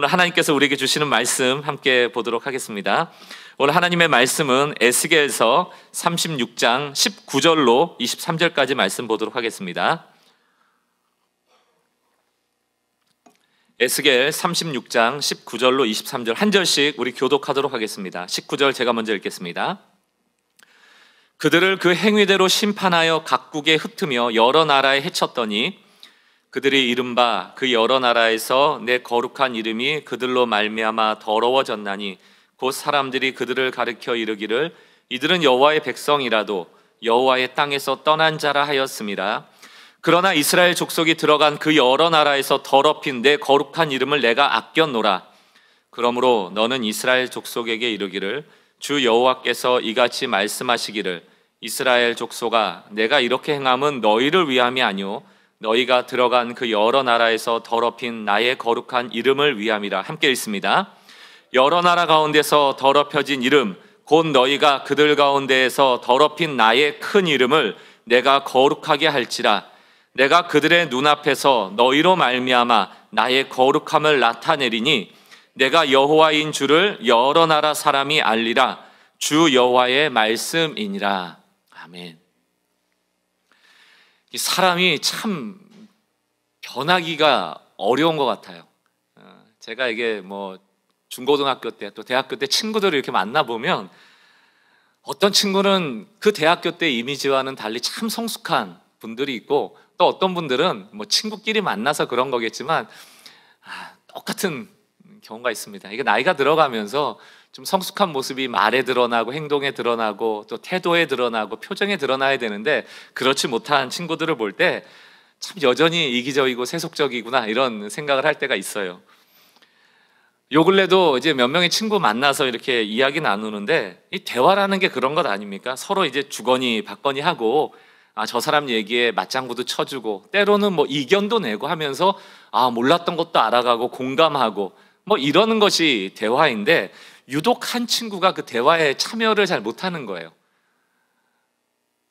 오늘 하나님께서 우리에게 주시는 말씀 함께 보도록 하겠습니다. 오늘 하나님의 말씀은 에스겔서 36장 19절로 23절까지 말씀 보도록 하겠습니다. 에스겔 36장 19절로 23절 한 절씩 우리 교독하도록 하겠습니다. 19절 제가 먼저 읽겠습니다. 그들을 그 행위대로 심판하여 각국에 흩으며 여러 나라에 해쳤더니 그들이 이른바 그 여러 나라에서 내 거룩한 이름이 그들로 말미암아 더러워졌나니 곧 사람들이 그들을 가리켜 이르기를 이들은 여호와의 백성이라도 여호와의 땅에서 떠난 자라 하였음이라. 그러나 이스라엘 족속이 들어간 그 여러 나라에서 더럽힌 내 거룩한 이름을 내가 아꼈노라. 그러므로 너는 이스라엘 족속에게 이르기를 주 여호와께서 이같이 말씀하시기를 이스라엘 족속아 내가 이렇게 행함은 너희를 위함이 아니오 너희가 들어간 그 여러 나라에서 더럽힌 나의 거룩한 이름을 위함이라. 함께 읽습니다. 여러 나라 가운데서 더럽혀진 이름 곧 너희가 그들 가운데에서 더럽힌 나의 큰 이름을 내가 거룩하게 할지라. 내가 그들의 눈앞에서 너희로 말미암아 나의 거룩함을 나타내리니 내가 여호와인 줄을 여러 나라 사람이 알리라. 주 여호와의 말씀이니라. 아멘. 사람이 참 변하기가 어려운 것 같아요. 제가 이게 뭐 중고등학교 때 또 대학교 때 친구들을 이렇게 만나보면 어떤 친구는 그 대학교 때 이미지와는 달리 참 성숙한 분들이 있고 또 어떤 분들은 뭐 친구끼리 만나서 그런 거겠지만 똑같은 경우가 있습니다. 이게 나이가 들어가면서 좀 성숙한 모습이 말에 드러나고 행동에 드러나고 또 태도에 드러나고 표정에 드러나야 되는데 그렇지 못한 친구들을 볼 때 참 여전히 이기적이고 세속적이구나 이런 생각을 할 때가 있어요. 요 근래도 이제 몇 명의 친구 만나서 이렇게 이야기 나누는데 이 대화라는 게 그런 것 아닙니까? 서로 이제 주거니 받거니 하고 저 사람 얘기에 맞장구도 쳐주고 때로는 뭐 이견도 내고 하면서 몰랐던 것도 알아가고 공감하고 뭐 이러는 것이 대화인데 유독 한 친구가 그 대화에 참여를 잘 못하는 거예요.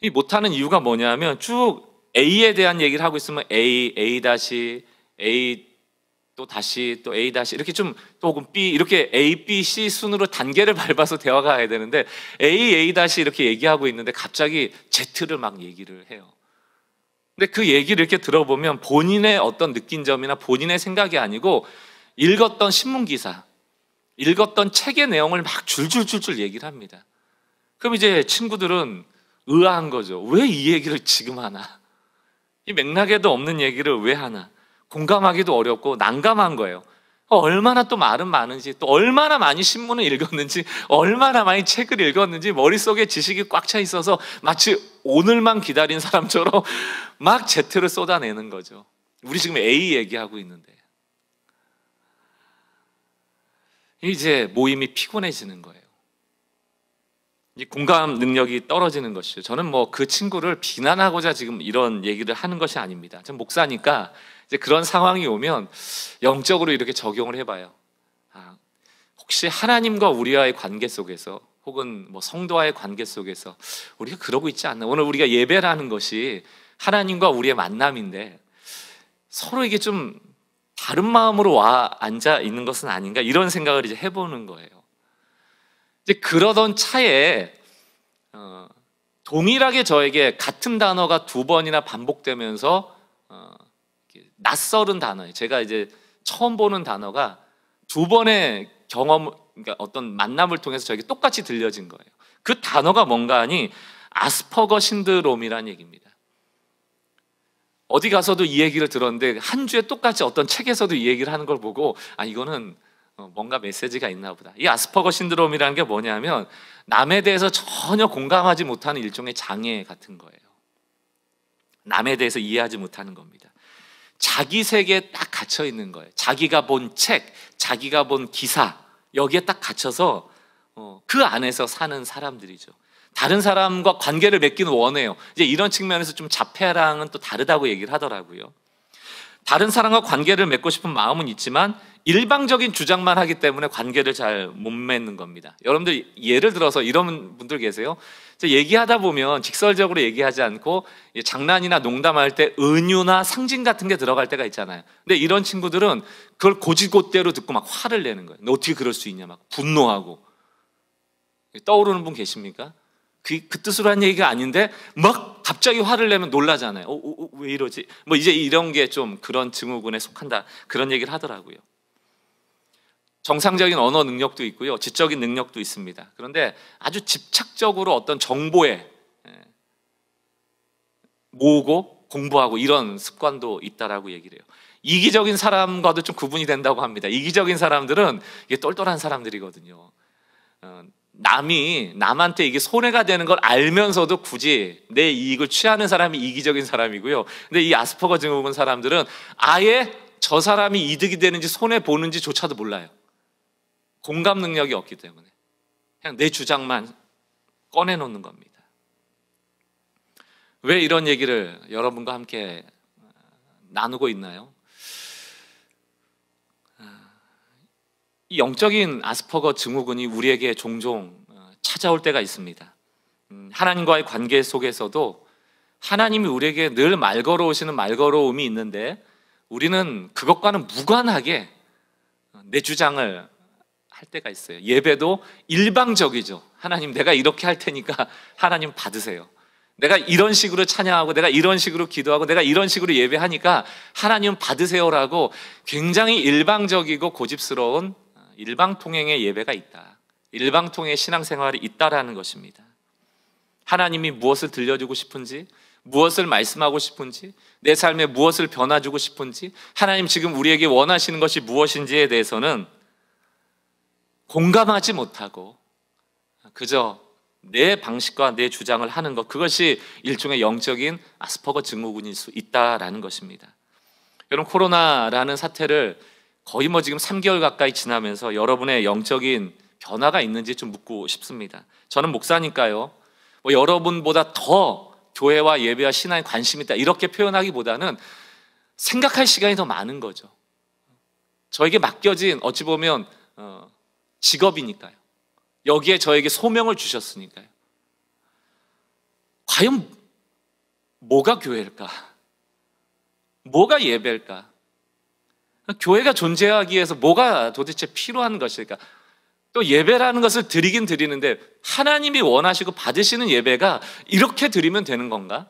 이 못하는 이유가 뭐냐면 쭉 A에 대한 얘기를 하고 있으면 A 다시 A 또 다시 또 A 다시 이렇게 좀 또 혹은 B 이렇게 A, B, C 순으로 단계를 밟아서 대화가 가야 되는데 A 다시 이렇게 얘기하고 있는데 갑자기 Z를 막 얘기를 해요. 근데 그 얘기를 이렇게 들어보면 본인의 어떤 느낀 점이나 본인의 생각이 아니고 읽었던 신문 기사 읽었던 책의 내용을 막 줄줄줄줄 얘기를 합니다. 그럼 이제 친구들은 의아한 거죠. 왜 이 얘기를 지금 하나? 이 맥락에도 없는 얘기를 왜 하나? 공감하기도 어렵고 난감한 거예요. 얼마나 또 말은 많은지 또 얼마나 많이 신문을 읽었는지 얼마나 많이 책을 읽었는지 머릿속에 지식이 꽉 차 있어서 마치 오늘만 기다린 사람처럼 막 Z를 쏟아내는 거죠. 우리 지금 A 얘기하고 있는데 이제 모임이 피곤해지는 거예요. 이 공감 능력이 떨어지는 것이죠. 저는 뭐 그 친구를 비난하고자 지금 이런 얘기를 하는 것이 아닙니다. 전 목사니까 이제 그런 상황이 오면 영적으로 이렇게 적용을 해봐요. 혹시 하나님과 우리와의 관계 속에서 혹은 뭐 성도와의 관계 속에서 우리가 그러고 있지 않나? 오늘 우리가 예배라는 것이 하나님과 우리의 만남인데 서로 이게 좀 다른 마음으로 와 앉아 있는 것은 아닌가 이런 생각을 이제 해보는 거예요. 이제 그러던 차에 동일하게 저에게 같은 단어가 두 번이나 반복되면서 낯설은 단어예요. 제가 이제 처음 보는 단어가 두 번의 경험, 그러니까 어떤 만남을 통해서 저에게 똑같이 들려진 거예요. 그 단어가 뭔가 하니 아스퍼거 신드롬이라는 얘기입니다. 어디 가서도 이 얘기를 들었는데 한 주에 똑같이 어떤 책에서도 이 얘기를 하는 걸 보고 이거는 뭔가 메시지가 있나 보다. 이 아스퍼거 신드롬이라는 게 뭐냐면 남에 대해서 전혀 공감하지 못하는 일종의 장애 같은 거예요. 남에 대해서 이해하지 못하는 겁니다. 자기 세계에 딱 갇혀 있는 거예요. 자기가 본 책, 자기가 본 기사 여기에 딱 갇혀서 그 안에서 사는 사람들이죠. 다른 사람과 관계를 맺기는 원해요. 이제 이런 측면에서 좀 자폐랑은 또 다르다고 얘기를 하더라고요. 다른 사람과 관계를 맺고 싶은 마음은 있지만 일방적인 주장만 하기 때문에 관계를 잘 못 맺는 겁니다. 여러분들 예를 들어서 이런 분들 계세요. 얘기하다 보면 직설적으로 얘기하지 않고 장난이나 농담할 때 은유나 상징 같은 게 들어갈 때가 있잖아요. 근데 이런 친구들은 그걸 고지고대로 듣고 막 화를 내는 거예요. 너 어떻게 그럴 수 있냐, 막 분노하고. 떠오르는 분 계십니까? 그 뜻으로 한 얘기가 아닌데 막 갑자기 화를 내면 놀라잖아요. 왜 이러지? 뭐 이제 이런 게 좀 그런 증후군에 속한다, 그런 얘기를 하더라고요. 정상적인 언어 능력도 있고요, 지적인 능력도 있습니다. 그런데 아주 집착적으로 어떤 정보에 모으고 공부하고 이런 습관도 있다라고 얘기를 해요. 이기적인 사람과도 좀 구분이 된다고 합니다. 이기적인 사람들은 이게 똘똘한 사람들이거든요. 남한테 이게 손해가 되는 걸 알면서도 굳이 내 이익을 취하는 사람이 이기적인 사람이고요. 근데 이 아스퍼거 증후군 사람들은 아예 저 사람이 이득이 되는지 손해 보는지조차도 몰라요. 공감 능력이 없기 때문에 그냥 내 주장만 꺼내놓는 겁니다. 왜 이런 얘기를 여러분과 함께 나누고 있나요? 이 영적인 아스퍼거 증후군이 우리에게 종종 찾아올 때가 있습니다. 하나님과의 관계 속에서도 하나님이 우리에게 늘 말 걸어오시는 말 걸어옴이 있는데 우리는 그것과는 무관하게 내 주장을 할 때가 있어요. 예배도 일방적이죠. 하나님, 내가 이렇게 할 테니까 하나님 받으세요. 내가 이런 식으로 찬양하고 내가 이런 식으로 기도하고 내가 이런 식으로 예배하니까 하나님 받으세요라고 굉장히 일방적이고 고집스러운 일방통행의 예배가 있다. 일방통행의 신앙생활이 있다라는 것입니다. 하나님이 무엇을 들려주고 싶은지, 무엇을 말씀하고 싶은지, 내 삶에 무엇을 변화주고 싶은지, 하나님 지금 우리에게 원하시는 것이 무엇인지에 대해서는 공감하지 못하고 그저 내 방식과 내 주장을 하는 것, 그것이 일종의 영적인 아스퍼거 증후군일 수 있다라는 것입니다. 여러분, 코로나라는 사태를 거의 지금 3개월 가까이 지나면서 여러분의 영적인 변화가 있는지 좀 묻고 싶습니다. 저는 목사니까요, 여러분보다 더 교회와 예배와 신앙에 관심이 있다 이렇게 표현하기보다는 생각할 시간이 더 많은 거죠. 저에게 맡겨진 어찌 보면 직업이니까요. 여기에 저에게 소명을 주셨으니까요. 과연 뭐가 교회일까? 뭐가 예배일까? 교회가 존재하기 위해서 뭐가 도대체 필요한 것일까? 또 예배라는 것을 드리긴 드리는데 하나님이 원하시고 받으시는 예배가 이렇게 드리면 되는 건가?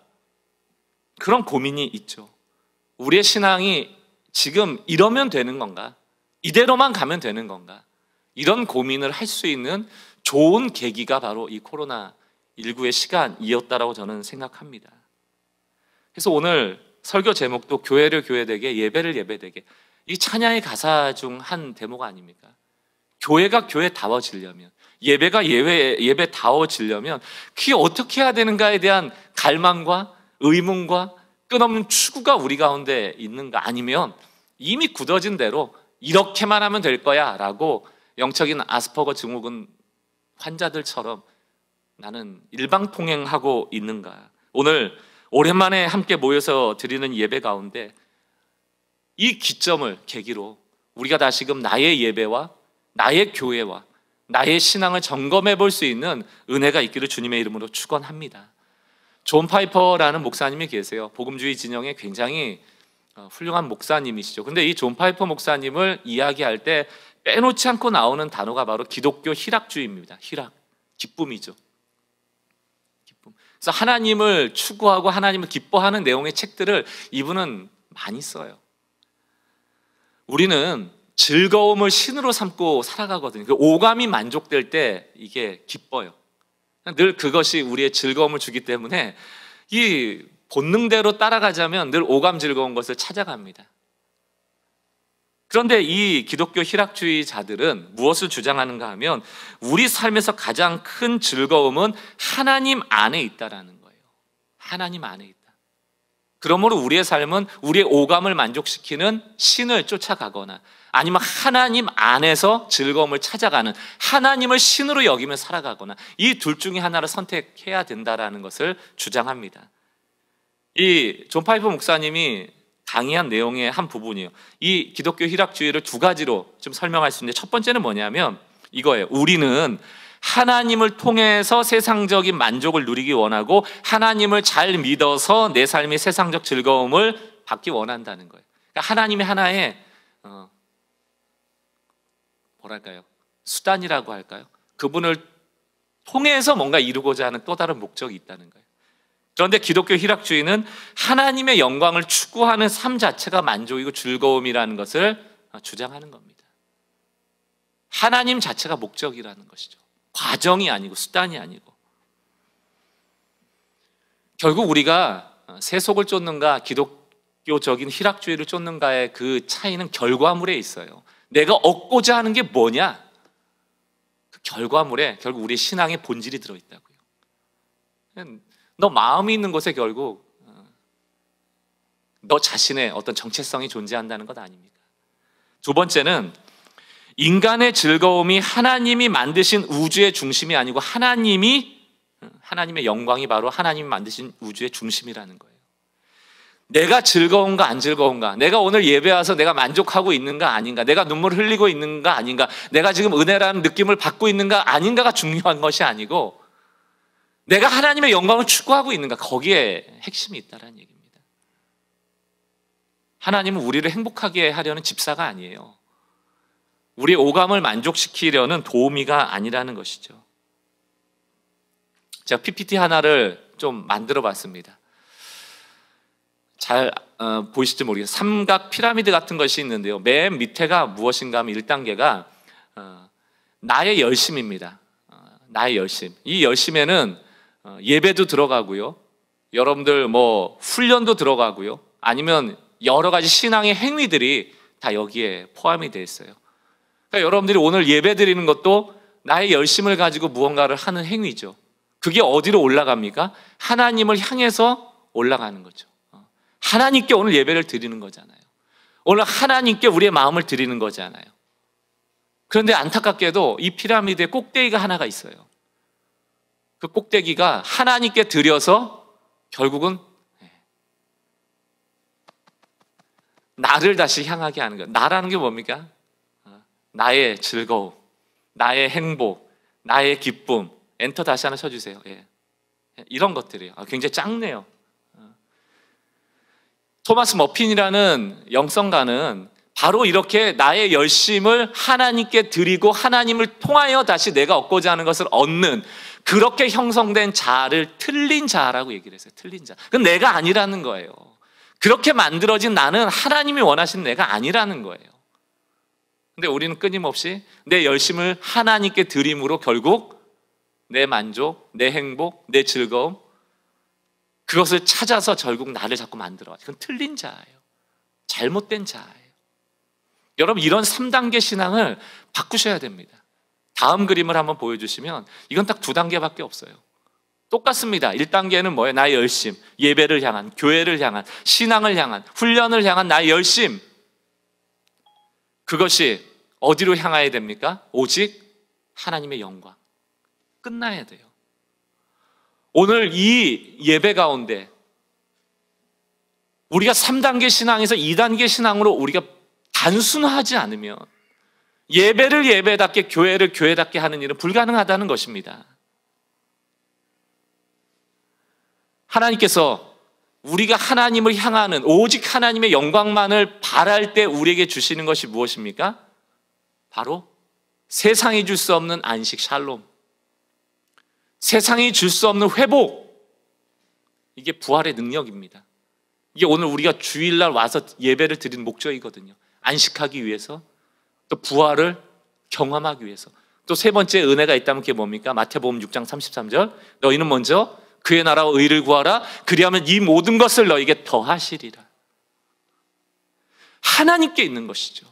그런 고민이 있죠. 우리의 신앙이 지금 이러면 되는 건가? 이대로만 가면 되는 건가? 이런 고민을 할 수 있는 좋은 계기가 바로 이 코로나19의 시간이었다라고 저는 생각합니다. 그래서 오늘 설교 제목도 교회를 교회되게, 예배를 예배되게, 이 찬양의 가사 중 한 대목 아닙니까? 교회가 교회다워지려면, 예배가 예배다워지려면 그게 어떻게 해야 되는가에 대한 갈망과 의문과 끝없는 추구가 우리 가운데 있는가? 아니면 이미 굳어진 대로 이렇게만 하면 될 거야 라고 영적인 아스퍼거 증후군 환자들처럼 나는 일방통행하고 있는가? 오늘 오랜만에 함께 모여서 드리는 예배 가운데 이 기점을 계기로 우리가 다시금 나의 예배와 나의 교회와 나의 신앙을 점검해 볼 수 있는 은혜가 있기를 주님의 이름으로 축원합니다. 존 파이퍼라는 목사님이 계세요. 복음주의 진영의 굉장히 훌륭한 목사님이시죠. 근데 이 존 파이퍼 목사님을 이야기할 때 빼놓지 않고 나오는 단어가 바로 기독교 희락주의입니다. 희락, 기쁨이죠. 기쁨. 그래서 하나님을 추구하고 하나님을 기뻐하는 내용의 책들을 이분은 많이 써요. 우리는 즐거움을 신으로 삼고 살아가거든요. 그 오감이 만족될 때 이게 기뻐요. 늘 그것이 우리의 즐거움을 주기 때문에 이 본능대로 따라가자면 늘 오감 즐거운 것을 찾아갑니다. 그런데 이 기독교 희락주의자들은 무엇을 주장하는가 하면 우리 삶에서 가장 큰 즐거움은 하나님 안에 있다라는 거예요. 하나님 안에 있다. 그러므로 우리의 삶은 우리의 오감을 만족시키는 신을 쫓아가거나 아니면 하나님 안에서 즐거움을 찾아가는, 하나님을 신으로 여기며 살아가거나 이 둘 중에 하나를 선택해야 된다라는 것을 주장합니다. 이 존 파이퍼 목사님이 강의한 내용의 한 부분이에요. 이 기독교 희락주의를 두 가지로 좀 설명할 수 있는데, 첫 번째는 뭐냐면 이거예요. 우리는 하나님을 통해서 세상적인 만족을 누리기 원하고 하나님을 잘 믿어서 내 삶의 세상적 즐거움을 받기 원한다는 거예요. 그러니까 하나님의 하나의 뭐랄까요? 수단이라고 할까요? 그분을 통해서 뭔가 이루고자 하는 또 다른 목적이 있다는 거예요. 그런데 기독교 희락주의는 하나님의 영광을 추구하는 삶 자체가 만족이고 즐거움이라는 것을 주장하는 겁니다. 하나님 자체가 목적이라는 것이죠. 과정이 아니고 수단이 아니고. 결국 우리가 세속을 쫓는가 기독교적인 희락주의를 쫓는가의 그 차이는 결과물에 있어요. 내가 얻고자 하는 게 뭐냐? 그 결과물에 결국 우리의 신앙의 본질이 들어있다고요. 너 마음이 있는 곳에 결국 너 자신의 어떤 정체성이 존재한다는 것 아닙니까? 두 번째는 인간의 즐거움이 하나님이 만드신 우주의 중심이 아니고 하나님의 영광이 바로 하나님이 만드신 우주의 중심이라는 거예요. 내가 즐거운가 안 즐거운가, 내가 오늘 예배 와서 내가 만족하고 있는가 아닌가, 내가 눈물 흘리고 있는가 아닌가, 내가 지금 은혜라는 느낌을 받고 있는가 아닌가가 중요한 것이 아니고 내가 하나님의 영광을 추구하고 있는가, 거기에 핵심이 있다는 얘기입니다. 하나님은 우리를 행복하게 하려는 집사가 아니에요. 우리의 오감을 만족시키려는 도우미가 아니라는 것이죠. 제가 PPT 하나를 좀 만들어 봤습니다. 잘 보이실지 모르겠어요. 삼각 피라미드 같은 것이 있는데요. 맨 밑에가 무엇인가 하면 1단계가 나의 열심입니다. 나의 열심. 이 열심에는 예배도 들어가고요. 여러분들 뭐 훈련도 들어가고요. 아니면 여러 가지 신앙의 행위들이 다 여기에 포함이 되어 있어요. 그러니까 여러분들이 오늘 예배 드리는 것도 나의 열심을 가지고 무언가를 하는 행위죠. 그게 어디로 올라갑니까? 하나님을 향해서 올라가는 거죠. 하나님께 오늘 예배를 드리는 거잖아요. 오늘 하나님께 우리의 마음을 드리는 거잖아요. 그런데 안타깝게도 이 피라미드에 꼭대기가 하나가 있어요. 그 꼭대기가 하나님께 드려서 결국은 나를 다시 향하게 하는 거예요. 나라는 게 뭡니까? 나의 즐거움, 나의 행복, 나의 기쁨. 엔터 다시 하나 쳐주세요. 예. 이런 것들이에요. 굉장히 작네요. 토마스 머핀이라는 영성가는 바로 이렇게 나의 열심을 하나님께 드리고 하나님을 통하여 다시 내가 얻고자 하는 것을 얻는, 그렇게 형성된 자아를 틀린 자아라고 얘기를 했어요. 틀린 자. 그건 내가 아니라는 거예요. 그렇게 만들어진 나는 하나님이 원하시는 내가 아니라는 거예요. 근데 우리는 끊임없이 내 열심을 하나님께 드림으로 결국 내 만족, 내 행복, 내 즐거움, 그것을 찾아서 결국 나를 자꾸 만들어. 그건 틀린 자예요. 잘못된 자예요. 여러분, 이런 3단계 신앙을 바꾸셔야 됩니다. 다음 그림을 한번 보여주시면 이건 딱 2단계밖에 없어요. 똑같습니다. 1단계는 뭐예요? 나의 열심, 예배를 향한, 교회를 향한, 신앙을 향한, 훈련을 향한 나의 열심. 그것이 어디로 향해야 됩니까? 오직 하나님의 영광. 끝나야 돼요. 오늘 이 예배 가운데 우리가 3단계 신앙에서 2단계 신앙으로 우리가 단순화하지 않으면 예배를 예배답게, 교회를 교회답게 하는 일은 불가능하다는 것입니다. 하나님께서 우리가 하나님을 향하는, 오직 하나님의 영광만을 바랄 때 우리에게 주시는 것이 무엇입니까? 바로 세상이 줄 수 없는 안식, 샬롬. 세상이 줄 수 없는 회복. 이게 부활의 능력입니다. 이게 오늘 우리가 주일날 와서 예배를 드리는 목적이거든요. 안식하기 위해서, 또 부활을 경험하기 위해서. 또 세 번째 은혜가 있다면 그게 뭡니까? 마태복음 6장 33절. 너희는 먼저 그의 나라와 의를 구하라. 그리하면 이 모든 것을 너희에게 더하시리라. 하나님께 있는 것이죠.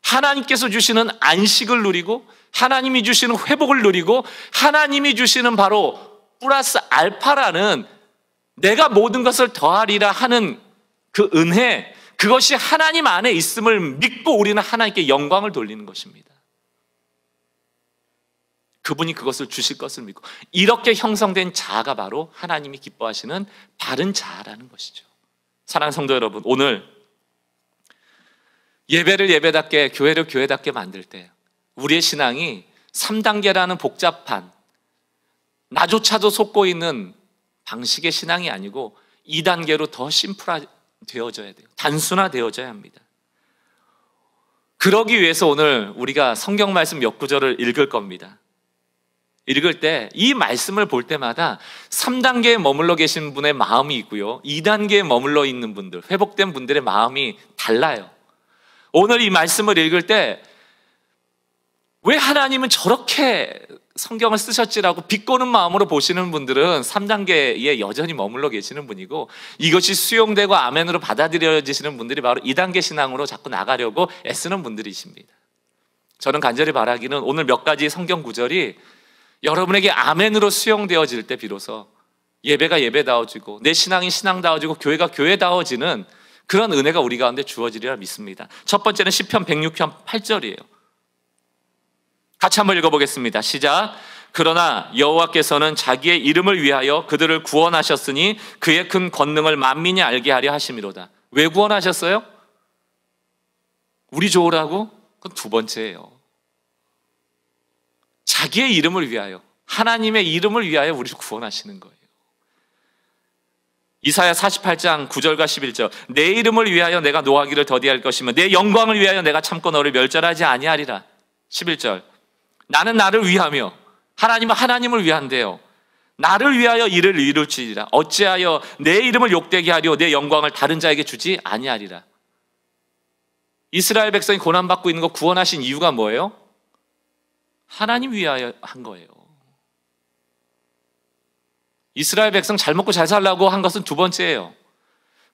하나님께서 주시는 안식을 누리고, 하나님이 주시는 회복을 누리고, 하나님이 주시는 바로 플러스 알파라는 내가 모든 것을 더하리라 하는 그 은혜, 그것이 하나님 안에 있음을 믿고 우리는 하나님께 영광을 돌리는 것입니다. 그분이 그것을 주실 것을 믿고, 이렇게 형성된 자아가 바로 하나님이 기뻐하시는 바른 자아라는 것이죠. 사랑하는 성도 여러분, 오늘 예배를 예배답게, 교회를 교회답게 만들 때 우리의 신앙이 3단계라는 복잡한, 나조차도 속고 있는 방식의 신앙이 아니고 2단계로 더 심플화되어져야 돼요. 단순화되어져야 합니다. 그러기 위해서 오늘 우리가 성경 말씀 몇 구절을 읽을 겁니다. 읽을 때 이 말씀을 볼 때마다 3단계에 머물러 계신 분의 마음이 있고요, 2단계에 머물러 있는 분들, 회복된 분들의 마음이 달라요. 오늘 이 말씀을 읽을 때 왜 하나님은 저렇게 성경을 쓰셨지라고 비꼬는 마음으로 보시는 분들은 3단계에 여전히 머물러 계시는 분이고, 이것이 수용되고 아멘으로 받아들여지시는 분들이 바로 2단계 신앙으로 자꾸 나가려고 애쓰는 분들이십니다. 저는 간절히 바라기는 오늘 몇 가지 성경 구절이 여러분에게 아멘으로 수용되어질 때 비로소 예배가 예배다워지고 내 신앙이 신앙다워지고 교회가 교회다워지는 그런 은혜가 우리 가운데 주어지리라 믿습니다. 첫 번째는 시편 106편 8절이에요. 같이 한번 읽어보겠습니다. 시작. 그러나 여호와께서는 자기의 이름을 위하여 그들을 구원하셨으니 그의 큰 권능을 만민이 알게 하려 하심이로다. 왜 구원하셨어요? 우리 좋으라고? 그건 두 번째예요. 자기의 이름을 위하여, 하나님의 이름을 위하여 우리를 구원하시는 거예요. 이사야 48장 9절과 11절. 내 이름을 위하여 내가 노하기를 더디할 것이며 내 영광을 위하여 내가 참고 너를 멸절하지 아니하리라. 11절. 나는 나를 위하며, 하나님은 하나님을 위한대요. 나를 위하여 이를 이룰지니라. 어찌하여 내 이름을 욕되게 하려 내 영광을 다른 자에게 주지 아니하리라. 이스라엘 백성이 고난받고 있는 거 구원하신 이유가 뭐예요? 하나님 위하여 한 거예요. 이스라엘 백성 잘 먹고 잘 살라고 한 것은 두 번째예요.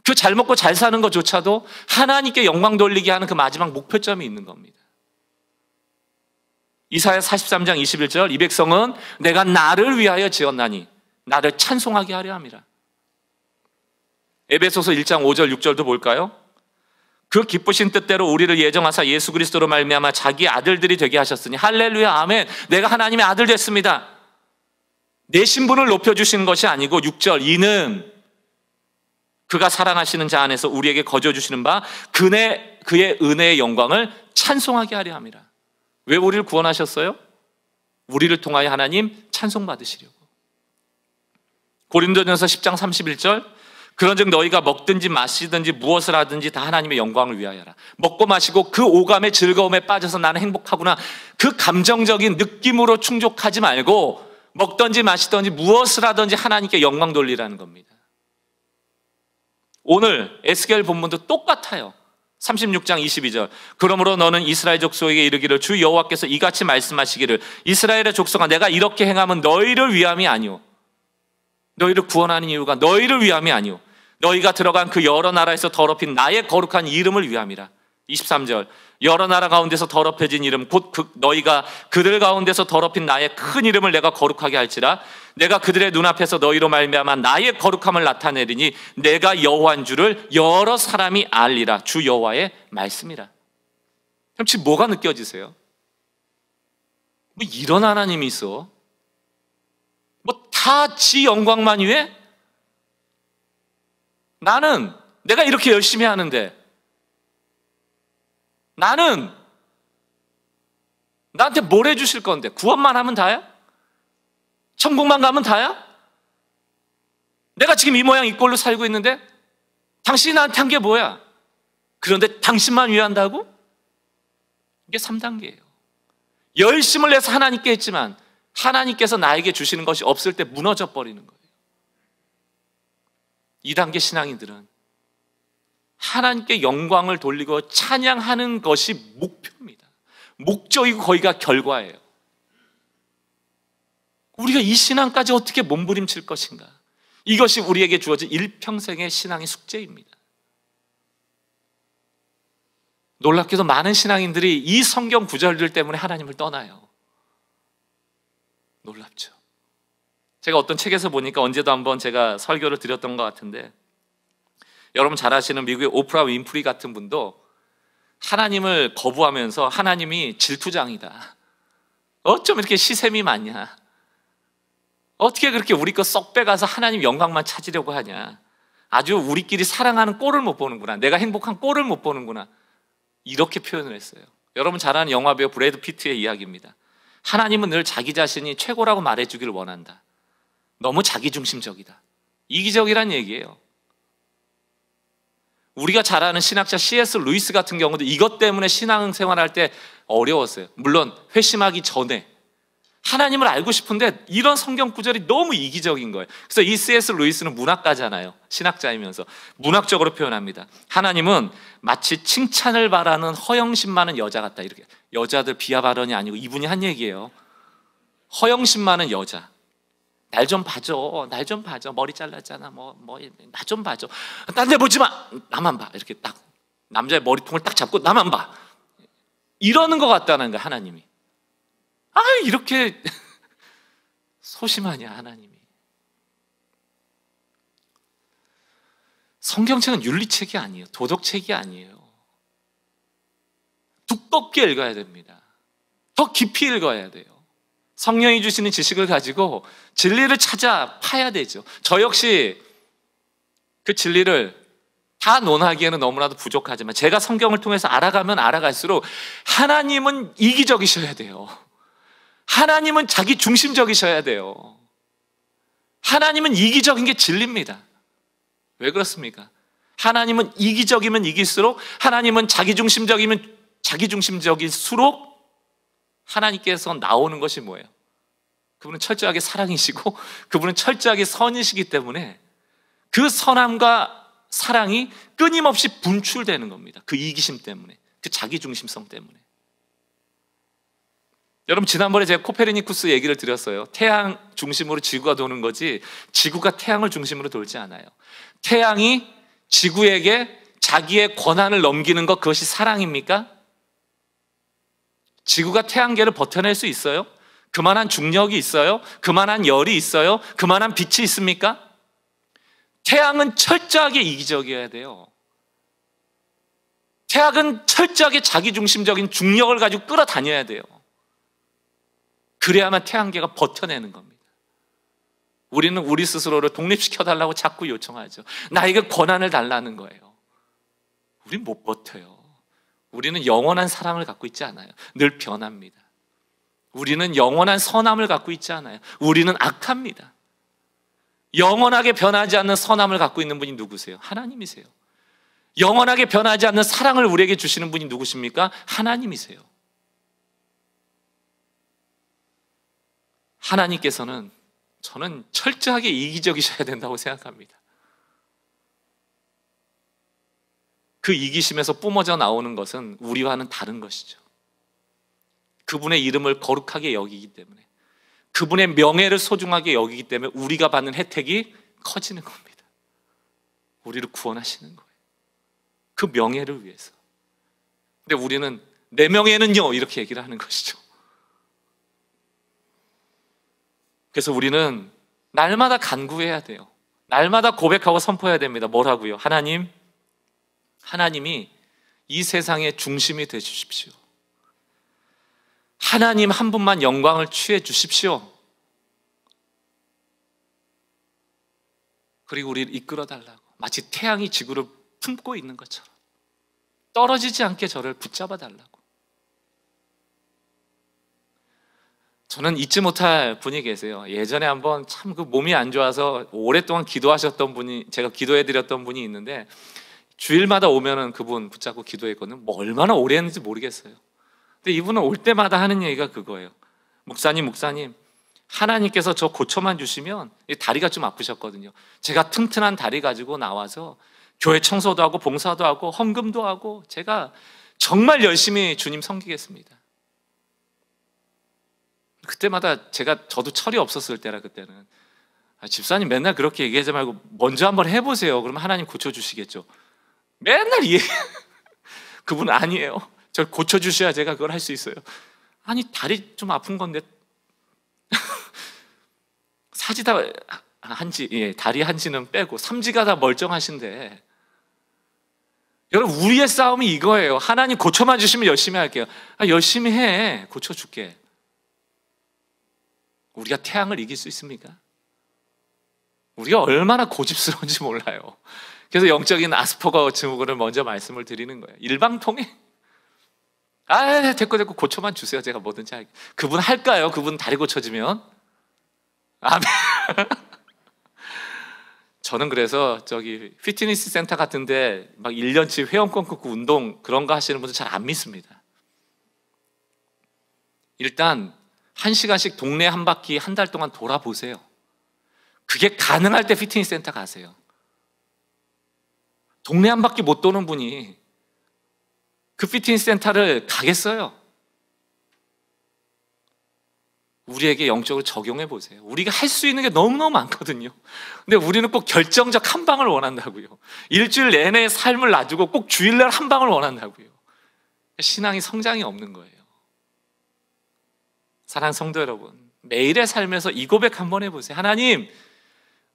그 잘 먹고 잘 사는 것조차도 하나님께 영광 돌리게 하는 그 마지막 목표점이 있는 겁니다. 이사야 43장 21절. 이 백성은 내가 나를 위하여 지었나니 나를 찬송하게 하려 함이라. 에베소서 1장 5절 6절도 볼까요? 그 기쁘신 뜻대로 우리를 예정하사 예수 그리스도로 말미암아 자기 아들들이 되게 하셨으니 할렐루야 아멘. 내가 하나님의 아들 됐습니다. 내 신분을 높여주시는 것이 아니고 6절. 이는 그가 사랑하시는 자 안에서 우리에게 거저주시는 바 그의 은혜의 영광을 찬송하게 하려 함이라. 왜 우리를 구원하셨어요? 우리를 통하여 하나님 찬송받으시려고. 고린도전서 10장 31절. 그런즉 너희가 먹든지 마시든지 무엇을 하든지 다 하나님의 영광을 위하여라. 먹고 마시고 그 오감의 즐거움에 빠져서 나는 행복하구나, 그 감정적인 느낌으로 충족하지 말고 먹든지 마시든지 무엇을 하든지 하나님께 영광 돌리라는 겁니다. 오늘 에스겔 본문도 똑같아요. 36장 22절. 그러므로 너는 이스라엘 족속에게 이르기를 주 여호와께서 이같이 말씀하시기를 이스라엘의 족속아 내가 이렇게 행하면 너희를 위함이 아니오, 너희를 구원하는 이유가 너희를 위함이 아니오, 너희가 들어간 그 여러 나라에서 더럽힌 나의 거룩한 이름을 위함이라. 23절. 여러 나라 가운데서 더럽혀진 이름 곧 너희가 그들 가운데서 더럽힌 나의 큰 이름을 내가 거룩하게 할지라. 내가 그들의 눈앞에서 너희로 말미암아 나의 거룩함을 나타내리니 내가 여호와인 줄을 여러 사람이 알리라. 주 여호와의 말씀이라. 그럼 지금 뭐가 느껴지세요? 뭐 이런 하나님이 있어? 뭐 다 지 영광만 위해? 나는 내가 이렇게 열심히 하는데, 나는 나한테 뭘 해주실 건데? 구원만 하면 다야? 천국만 가면 다야? 내가 지금 이 모양 이 꼴로 살고 있는데 당신이 나한테 한 게 뭐야? 그런데 당신만 위한다고? 이게 3단계예요. 열심을 내서 하나님께 했지만 하나님께서 나에게 주시는 것이 없을 때 무너져 버리는 거예요. 2단계 신앙인들은 하나님께 영광을 돌리고 찬양하는 것이 목표입니다. 목적이고 거기가 결과예요. 우리가 이 신앙까지 어떻게 몸부림칠 것인가? 이것이 우리에게 주어진 일평생의 신앙의 숙제입니다. 놀랍게도 많은 신앙인들이 이 성경 구절들 때문에 하나님을 떠나요. 놀랍죠. 제가 어떤 책에서 보니까 언제도 한번 제가 설교를 드렸던 것 같은데, 여러분 잘 아시는 미국의 오프라 윈프리 같은 분도 하나님을 거부하면서 하나님이 질투장이다, 어쩜 이렇게 시샘이 많냐, 어떻게 그렇게 우리 거 쏙 빼가서 하나님 영광만 찾으려고 하냐, 아주 우리끼리 사랑하는 꼴을 못 보는구나. 내가 행복한 꼴을 못 보는구나. 이렇게 표현을 했어요. 여러분 잘 아는 영화배우 브래드 피트의 이야기입니다. 하나님은 늘 자기 자신이 최고라고 말해주기를 원한다. 너무 자기중심적이다. 이기적이란 얘기예요. 우리가 잘 아는 신학자 C.S. 루이스 같은 경우도 이것 때문에 신앙생활할 때 어려웠어요. 물론 회심하기 전에 하나님을 알고 싶은데 이런 성경 구절이 너무 이기적인 거예요. 그래서 이 C.S. 루이스는 문학가잖아요. 신학자이면서 문학적으로 표현합니다. 하나님은 마치 칭찬을 바라는 허영심 많은 여자 같다. 이렇게 여자들 비하 발언이 아니고 이분이 한 얘기예요. 허영심 많은 여자. 날 좀 봐줘. 날 좀 봐줘. 머리 잘랐잖아. 나 좀 봐줘. 딴 데 보지 마. 나만 봐. 이렇게 딱 남자의 머리통을 딱 잡고 나만 봐. 이러는 것 같다는 거야, 하나님이. 이렇게 소심하냐, 하나님이. 성경책은 윤리책이 아니에요. 도덕책이 아니에요. 두껍게 읽어야 됩니다. 더 깊이 읽어야 돼요. 성령이 주시는 지식을 가지고 진리를 찾아 파야 되죠. 저 역시 그 진리를 다 논하기에는 너무나도 부족하지만 제가 성경을 통해서 알아가면 알아갈수록 하나님은 이기적이셔야 돼요. 하나님은 자기 중심적이셔야 돼요. 하나님은 이기적인 게 진리입니다. 왜 그렇습니까? 하나님은 이기적이면 이길수록, 하나님은 자기중심적이면 자기중심적일수록 하나님께서 나오는 것이 뭐예요? 그분은 철저하게 사랑이시고 그분은 철저하게 선이시기 때문에 그 선함과 사랑이 끊임없이 분출되는 겁니다. 그 이기심 때문에, 그 자기중심성 때문에. 여러분 지난번에 제가 코페르니쿠스 얘기를 드렸어요. 태양 중심으로 지구가 도는 거지 지구가 태양을 중심으로 돌지 않아요. 태양이 지구에게 자기의 권한을 넘기는 것, 그것이 사랑입니까? 지구가 태양계를 버텨낼 수 있어요? 그만한 중력이 있어요? 그만한 열이 있어요? 그만한 빛이 있습니까? 태양은 철저하게 이기적이어야 돼요. 태양은 철저하게 자기중심적인 중력을 가지고 끌어다녀야 돼요. 그래야만 태양계가 버텨내는 겁니다. 우리는 우리 스스로를 독립시켜달라고 자꾸 요청하죠. 나에게 권한을 달라는 거예요. 우린 못 버텨요. 우리는 영원한 사랑을 갖고 있지 않아요. 늘 변합니다. 우리는 영원한 선함을 갖고 있지 않아요. 우리는 악합니다. 영원하게 변하지 않는 선함을 갖고 있는 분이 누구세요? 하나님이세요. 영원하게 변하지 않는 사랑을 우리에게 주시는 분이 누구십니까? 하나님이세요. 하나님께서는 저는 철저하게 이기적이셔야 된다고 생각합니다. 그 이기심에서 뿜어져 나오는 것은 우리와는 다른 것이죠. 그분의 이름을 거룩하게 여기기 때문에, 그분의 명예를 소중하게 여기기 때문에 우리가 받는 혜택이 커지는 겁니다. 우리를 구원하시는 거예요. 그 명예를 위해서. 근데 우리는 내 명예는요 이렇게 얘기를 하는 것이죠. 그래서 우리는 날마다 간구해야 돼요. 날마다 고백하고 선포해야 됩니다. 뭐라고요? 하나님이 이 세상의 중심이 되어 주십시오. 하나님 한 분만 영광을 취해 주십시오. 그리고 우리를 이끌어 달라고, 마치 태양이 지구를 품고 있는 것처럼 떨어지지 않게 저를 붙잡아 달라고. 저는 잊지 못할 분이 계세요. 예전에 한번 참 그 몸이 안 좋아서 오랫동안 기도하셨던 분이, 제가 기도해 드렸던 분이 있는데 주일마다 오면은 그분 붙잡고 기도했거든요. 뭐 얼마나 오래 했는지 모르겠어요. 근데 이분은 올 때마다 하는 얘기가 그거예요. 목사님 하나님께서 저 고쳐만 주시면, 다리가 좀 아프셨거든요. 제가 튼튼한 다리 가지고 나와서 교회 청소도 하고 봉사도 하고 헌금도 하고 제가 정말 열심히 주님 섬기겠습니다. 그때마다 저도 철이 없었을 때라, 그때는 집사님 맨날 그렇게 얘기하지 말고 먼저 한번 해보세요. 그러면 하나님 고쳐주시겠죠. 맨날 그분 아니에요. 저를 고쳐주셔야 제가 그걸 할 수 있어요. 아니 다리 좀 아픈 건데 사지다 한지, 다리 한지는 빼고 삼지가 다 멀쩡하신데, 여러분 우리의 싸움이 이거예요. 하나님 고쳐만 주시면 열심히 할게요. 열심히 해, 고쳐줄게. 우리가 태양을 이길 수 있습니까? 우리가 얼마나 고집스러운지 몰라요. 그래서 영적인 아스퍼거 증후군을 먼저 말씀을 드리는 거예요. 일방통행? 됐고 고쳐만 주세요. 제가 뭐든지 할게요. 그분 할까요? 그분 다리 고쳐지면? 아멘. 저는 그래서 피트니스 센터 같은데 막 1년치 회원권 끊고 운동 그런 거 하시는 분들 잘 안 믿습니다. 일단 1시간씩 동네 한 바퀴 한 달 동안 돌아보세요. 그게 가능할 때 피트니스 센터 가세요. 동네 한 바퀴 못 도는 분이 그 피트니스 센터를 가겠어요? 우리에게 영적으로 적용해 보세요. 우리가 할 수 있는 게 너무너무 많거든요. 근데 우리는 꼭 결정적 한 방을 원한다고요. 일주일 내내 삶을 놔두고 꼭 주일날 한 방을 원한다고요. 신앙이 성장이 없는 거예요. 사랑하는 성도 여러분, 매일의 삶에서 이 고백 한번 해보세요. 하나님,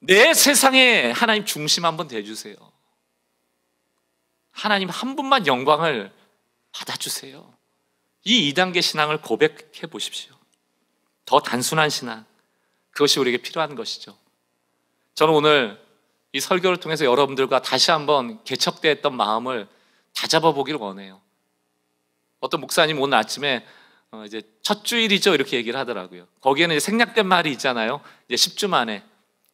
내 세상에 하나님 중심 한번 대주세요. 하나님 한 분만 영광을 받아주세요. 이 2단계 신앙을 고백해 보십시오. 더 단순한 신앙, 그것이 우리에게 필요한 것이죠. 저는 오늘 이 설교를 통해서 여러분들과 다시 한번 개척되었던 마음을 다잡아 보기를 원해요. 어떤 목사님 오늘 아침에 이제 첫 주일이죠 이렇게 얘기를 하더라고요. 거기에는 이제 생략된 말이 있잖아요. 이제 10주 만에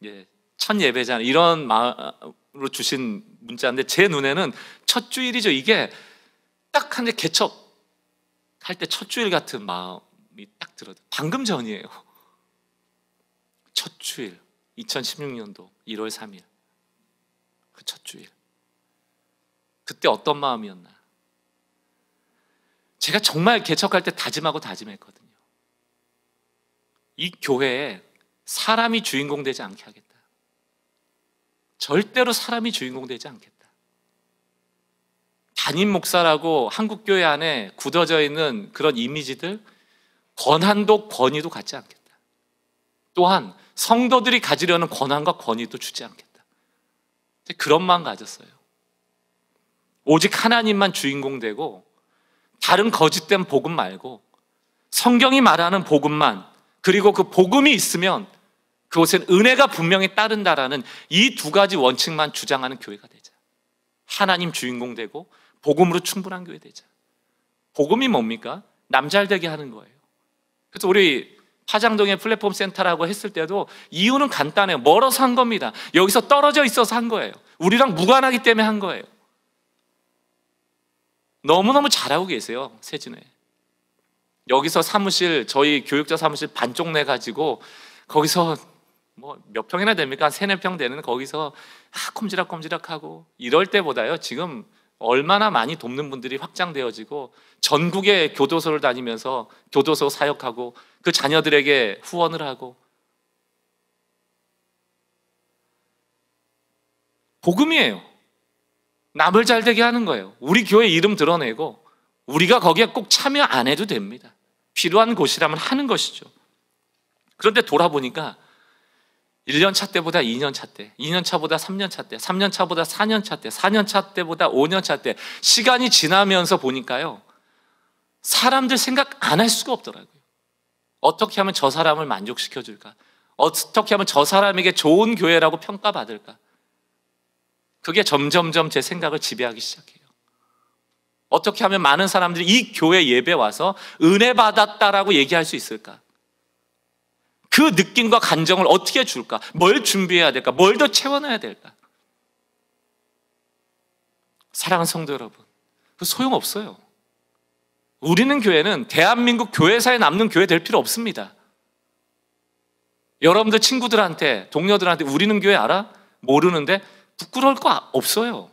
이제 첫 예배잖아요. 이런 마음으로 주신 문자인데 제 눈에는 첫 주일이죠. 이게 딱 한 대 개척할 때 첫 주일 같은 마음이 딱 들어요. 방금 전이에요. 첫 주일 2016년도 1월 3일 그 첫 주일. 그때 어떤 마음이었나? 제가 정말 개척할 때 다짐하고 다짐했거든요. 이 교회에 사람이 주인공 되지 않게 하겠다. 절대로 사람이 주인공 되지 않겠다. 담임 목사라고 한국교회 안에 굳어져 있는 그런 이미지들, 권한도 권위도 갖지 않겠다. 또한 성도들이 가지려는 권한과 권위도 주지 않겠다. 그런 마음 가졌어요. 오직 하나님만 주인공 되고 다른 거짓된 복음 말고 성경이 말하는 복음만, 그리고 그 복음이 있으면 그곳엔 은혜가 분명히 따른다라는 이 두 가지 원칙만 주장하는 교회가 되자. 하나님 주인공 되고 복음으로 충분한 교회 되자. 복음이 뭡니까? 남 잘 되게 하는 거예요. 그래서 우리 파장동의 플랫폼 센터라고 했을 때도 이유는 간단해요. 멀어서 한 겁니다. 여기서 떨어져 있어서 한 거예요. 우리랑 무관하기 때문에 한 거예요. 너무너무 잘하고 계세요. 세진회 여기서 사무실, 저희 교육자 사무실 반쪽 내가지고 거기서 뭐 몇 평이나 됩니까? 한 3-4평 되는 거기서 꼼지락꼼지락하고 이럴 때보다요, 지금 얼마나 많이 돕는 분들이 확장되어지고 전국의 교도소를 다니면서 교도소 사역하고 그 자녀들에게 후원을 하고. 복음이에요. 남을 잘 되게 하는 거예요. 우리 교회 이름 드러내고 우리가 거기에 꼭 참여 안 해도 됩니다. 필요한 곳이라면 하는 것이죠. 그런데 돌아보니까 1년 차 때보다 2년 차 때, 2년 차보다 3년 차 때, 3년 차보다 4년 차 때, 4년 차 때보다 5년 차 때, 시간이 지나면서 보니까요, 사람들 생각 안 할 수가 없더라고요. 어떻게 하면 저 사람을 만족시켜 줄까? 어떻게 하면 저 사람에게 좋은 교회라고 평가받을까? 그게 점점점 제 생각을 지배하기 시작해요. 어떻게 하면 많은 사람들이 이 교회 예배 와서 은혜 받았다라고 얘기할 수 있을까? 그 느낌과 감정을 어떻게 줄까? 뭘 준비해야 될까? 뭘 더 채워놔야 될까? 사랑하는 성도 여러분, 그 소용없어요. 우리는 교회는 대한민국 교회사에 남는 교회 될 필요 없습니다. 여러분들 친구들한테, 동료들한테 우리는 교회 알아? 모르는데 부끄러울 거 없어요.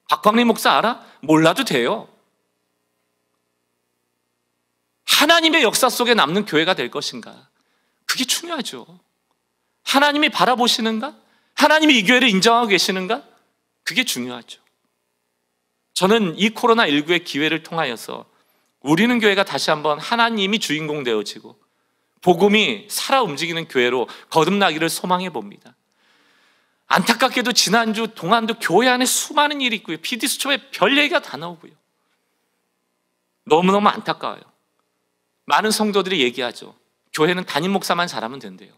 박광림 목사 알아? 몰라도 돼요. 하나님의 역사 속에 남는 교회가 될 것인가? 그게 중요하죠. 하나님이 바라보시는가? 하나님이 이 교회를 인정하고 계시는가? 그게 중요하죠. 저는 이 코로나19의 기회를 통하여서 우리는 교회가 다시 한번 하나님이 주인공 되어지고 복음이 살아 움직이는 교회로 거듭나기를 소망해 봅니다. 안타깝게도 지난주 동안도 교회 안에 수많은 일이 있고요. PD수첩에 별 얘기가 다 나오고요. 너무너무 안타까워요. 많은 성도들이 얘기하죠. 교회는 담임 목사만 잘하면 된대요.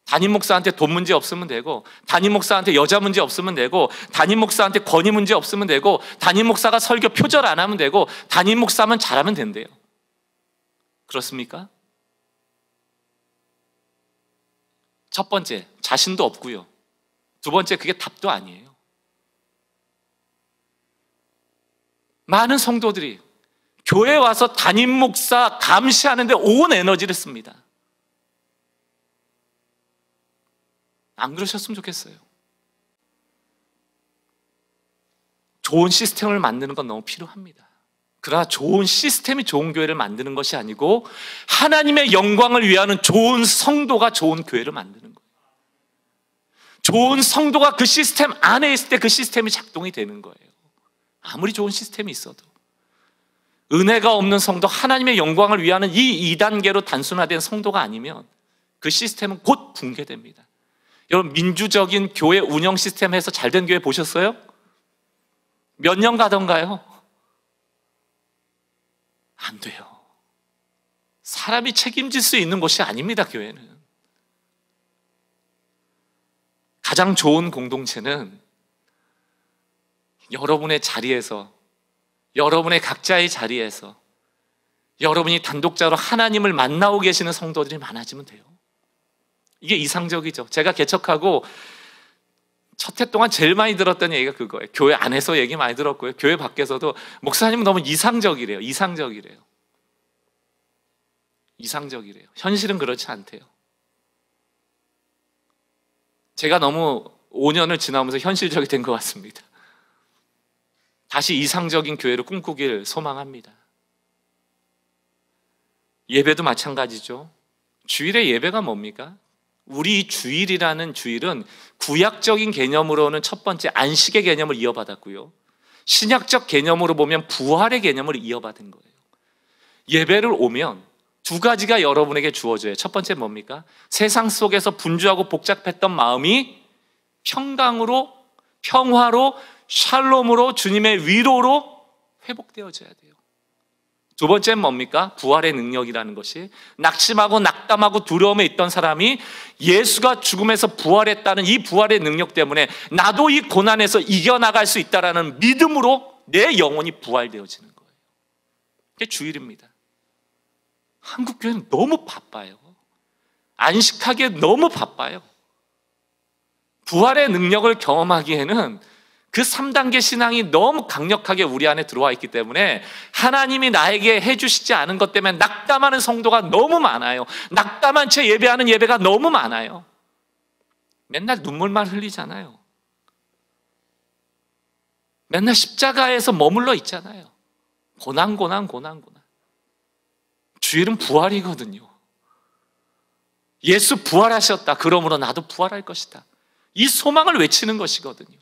담임 목사한테 돈 문제 없으면 되고, 담임 목사한테 여자 문제 없으면 되고, 담임 목사한테 권위 문제 없으면 되고, 담임 목사가 설교 표절 안 하면 되고, 담임 목사만 잘하면 된대요. 그렇습니까? 첫 번째, 자신도 없고요. 두 번째, 그게 답도 아니에요. 많은 성도들이 교회 와서 담임 목사 감시하는데 온 에너지를 씁니다. 안 그러셨으면 좋겠어요. 좋은 시스템을 만드는 건 너무 필요합니다. 그러나 좋은 시스템이 좋은 교회를 만드는 것이 아니고 하나님의 영광을 위하는 좋은 성도가 좋은 교회를 만드는 거예요. 좋은 성도가 그 시스템 안에 있을 때 그 시스템이 작동이 되는 거예요. 아무리 좋은 시스템이 있어도 은혜가 없는 성도, 하나님의 영광을 위하는 이 2단계로 단순화된 성도가 아니면 그 시스템은 곧 붕괴됩니다. 여러분, 민주적인 교회 운영 시스템에서 잘된 교회 보셨어요? 몇 년 가던가요? 안 돼요. 사람이 책임질 수 있는 곳이 아닙니다, 교회는. 가장 좋은 공동체는 여러분의 자리에서, 여러분의 각자의 자리에서 여러분이 단독자로 하나님을 만나고 계시는 성도들이 많아지면 돼요. 이게 이상적이죠. 제가 개척하고 첫 해 동안 제일 많이 들었던 얘기가 그거예요. 교회 안에서 얘기 많이 들었고요. 교회 밖에서도 목사님은 너무 이상적이래요. 이상적이래요. 현실은 그렇지 않대요. 제가 너무 5년을 지나면서 현실적이 된 것 같습니다. 다시 이상적인 교회를 꿈꾸길 소망합니다. 예배도 마찬가지죠. 주일의 예배가 뭡니까? 우리 주일이라는 주일은 구약적인 개념으로는 첫 번째 안식의 개념을 이어받았고요, 신약적 개념으로 보면 부활의 개념을 이어받은 거예요. 예배를 오면 두 가지가 여러분에게 주어져요. 첫 번째 뭡니까? 세상 속에서 분주하고 복잡했던 마음이 평강으로, 평화로, 샬롬으로, 주님의 위로로 회복되어져야 돼요. 두 번째는 뭡니까? 부활의 능력이라는 것이, 낙심하고 낙담하고 두려움에 있던 사람이 예수가 죽음에서 부활했다는 이 부활의 능력 때문에 나도 이 고난에서 이겨나갈 수 있다는 믿음으로 내 영혼이 부활되어지는 거예요. 그게 주일입니다. 한국 교회는 너무 바빠요. 안식하기에 너무 바빠요. 부활의 능력을 경험하기에는 그 3단계 신앙이 너무 강력하게 우리 안에 들어와 있기 때문에 하나님이 나에게 해주시지 않은 것 때문에 낙담하는 성도가 너무 많아요. 낙담한 채 예배하는 예배가 너무 많아요. 맨날 눈물만 흘리잖아요. 맨날 십자가에서 머물러 있잖아요. 고난. 주일은 부활이거든요. 예수 부활하셨다. 그러므로 나도 부활할 것이다. 이 소망을 외치는 것이거든요.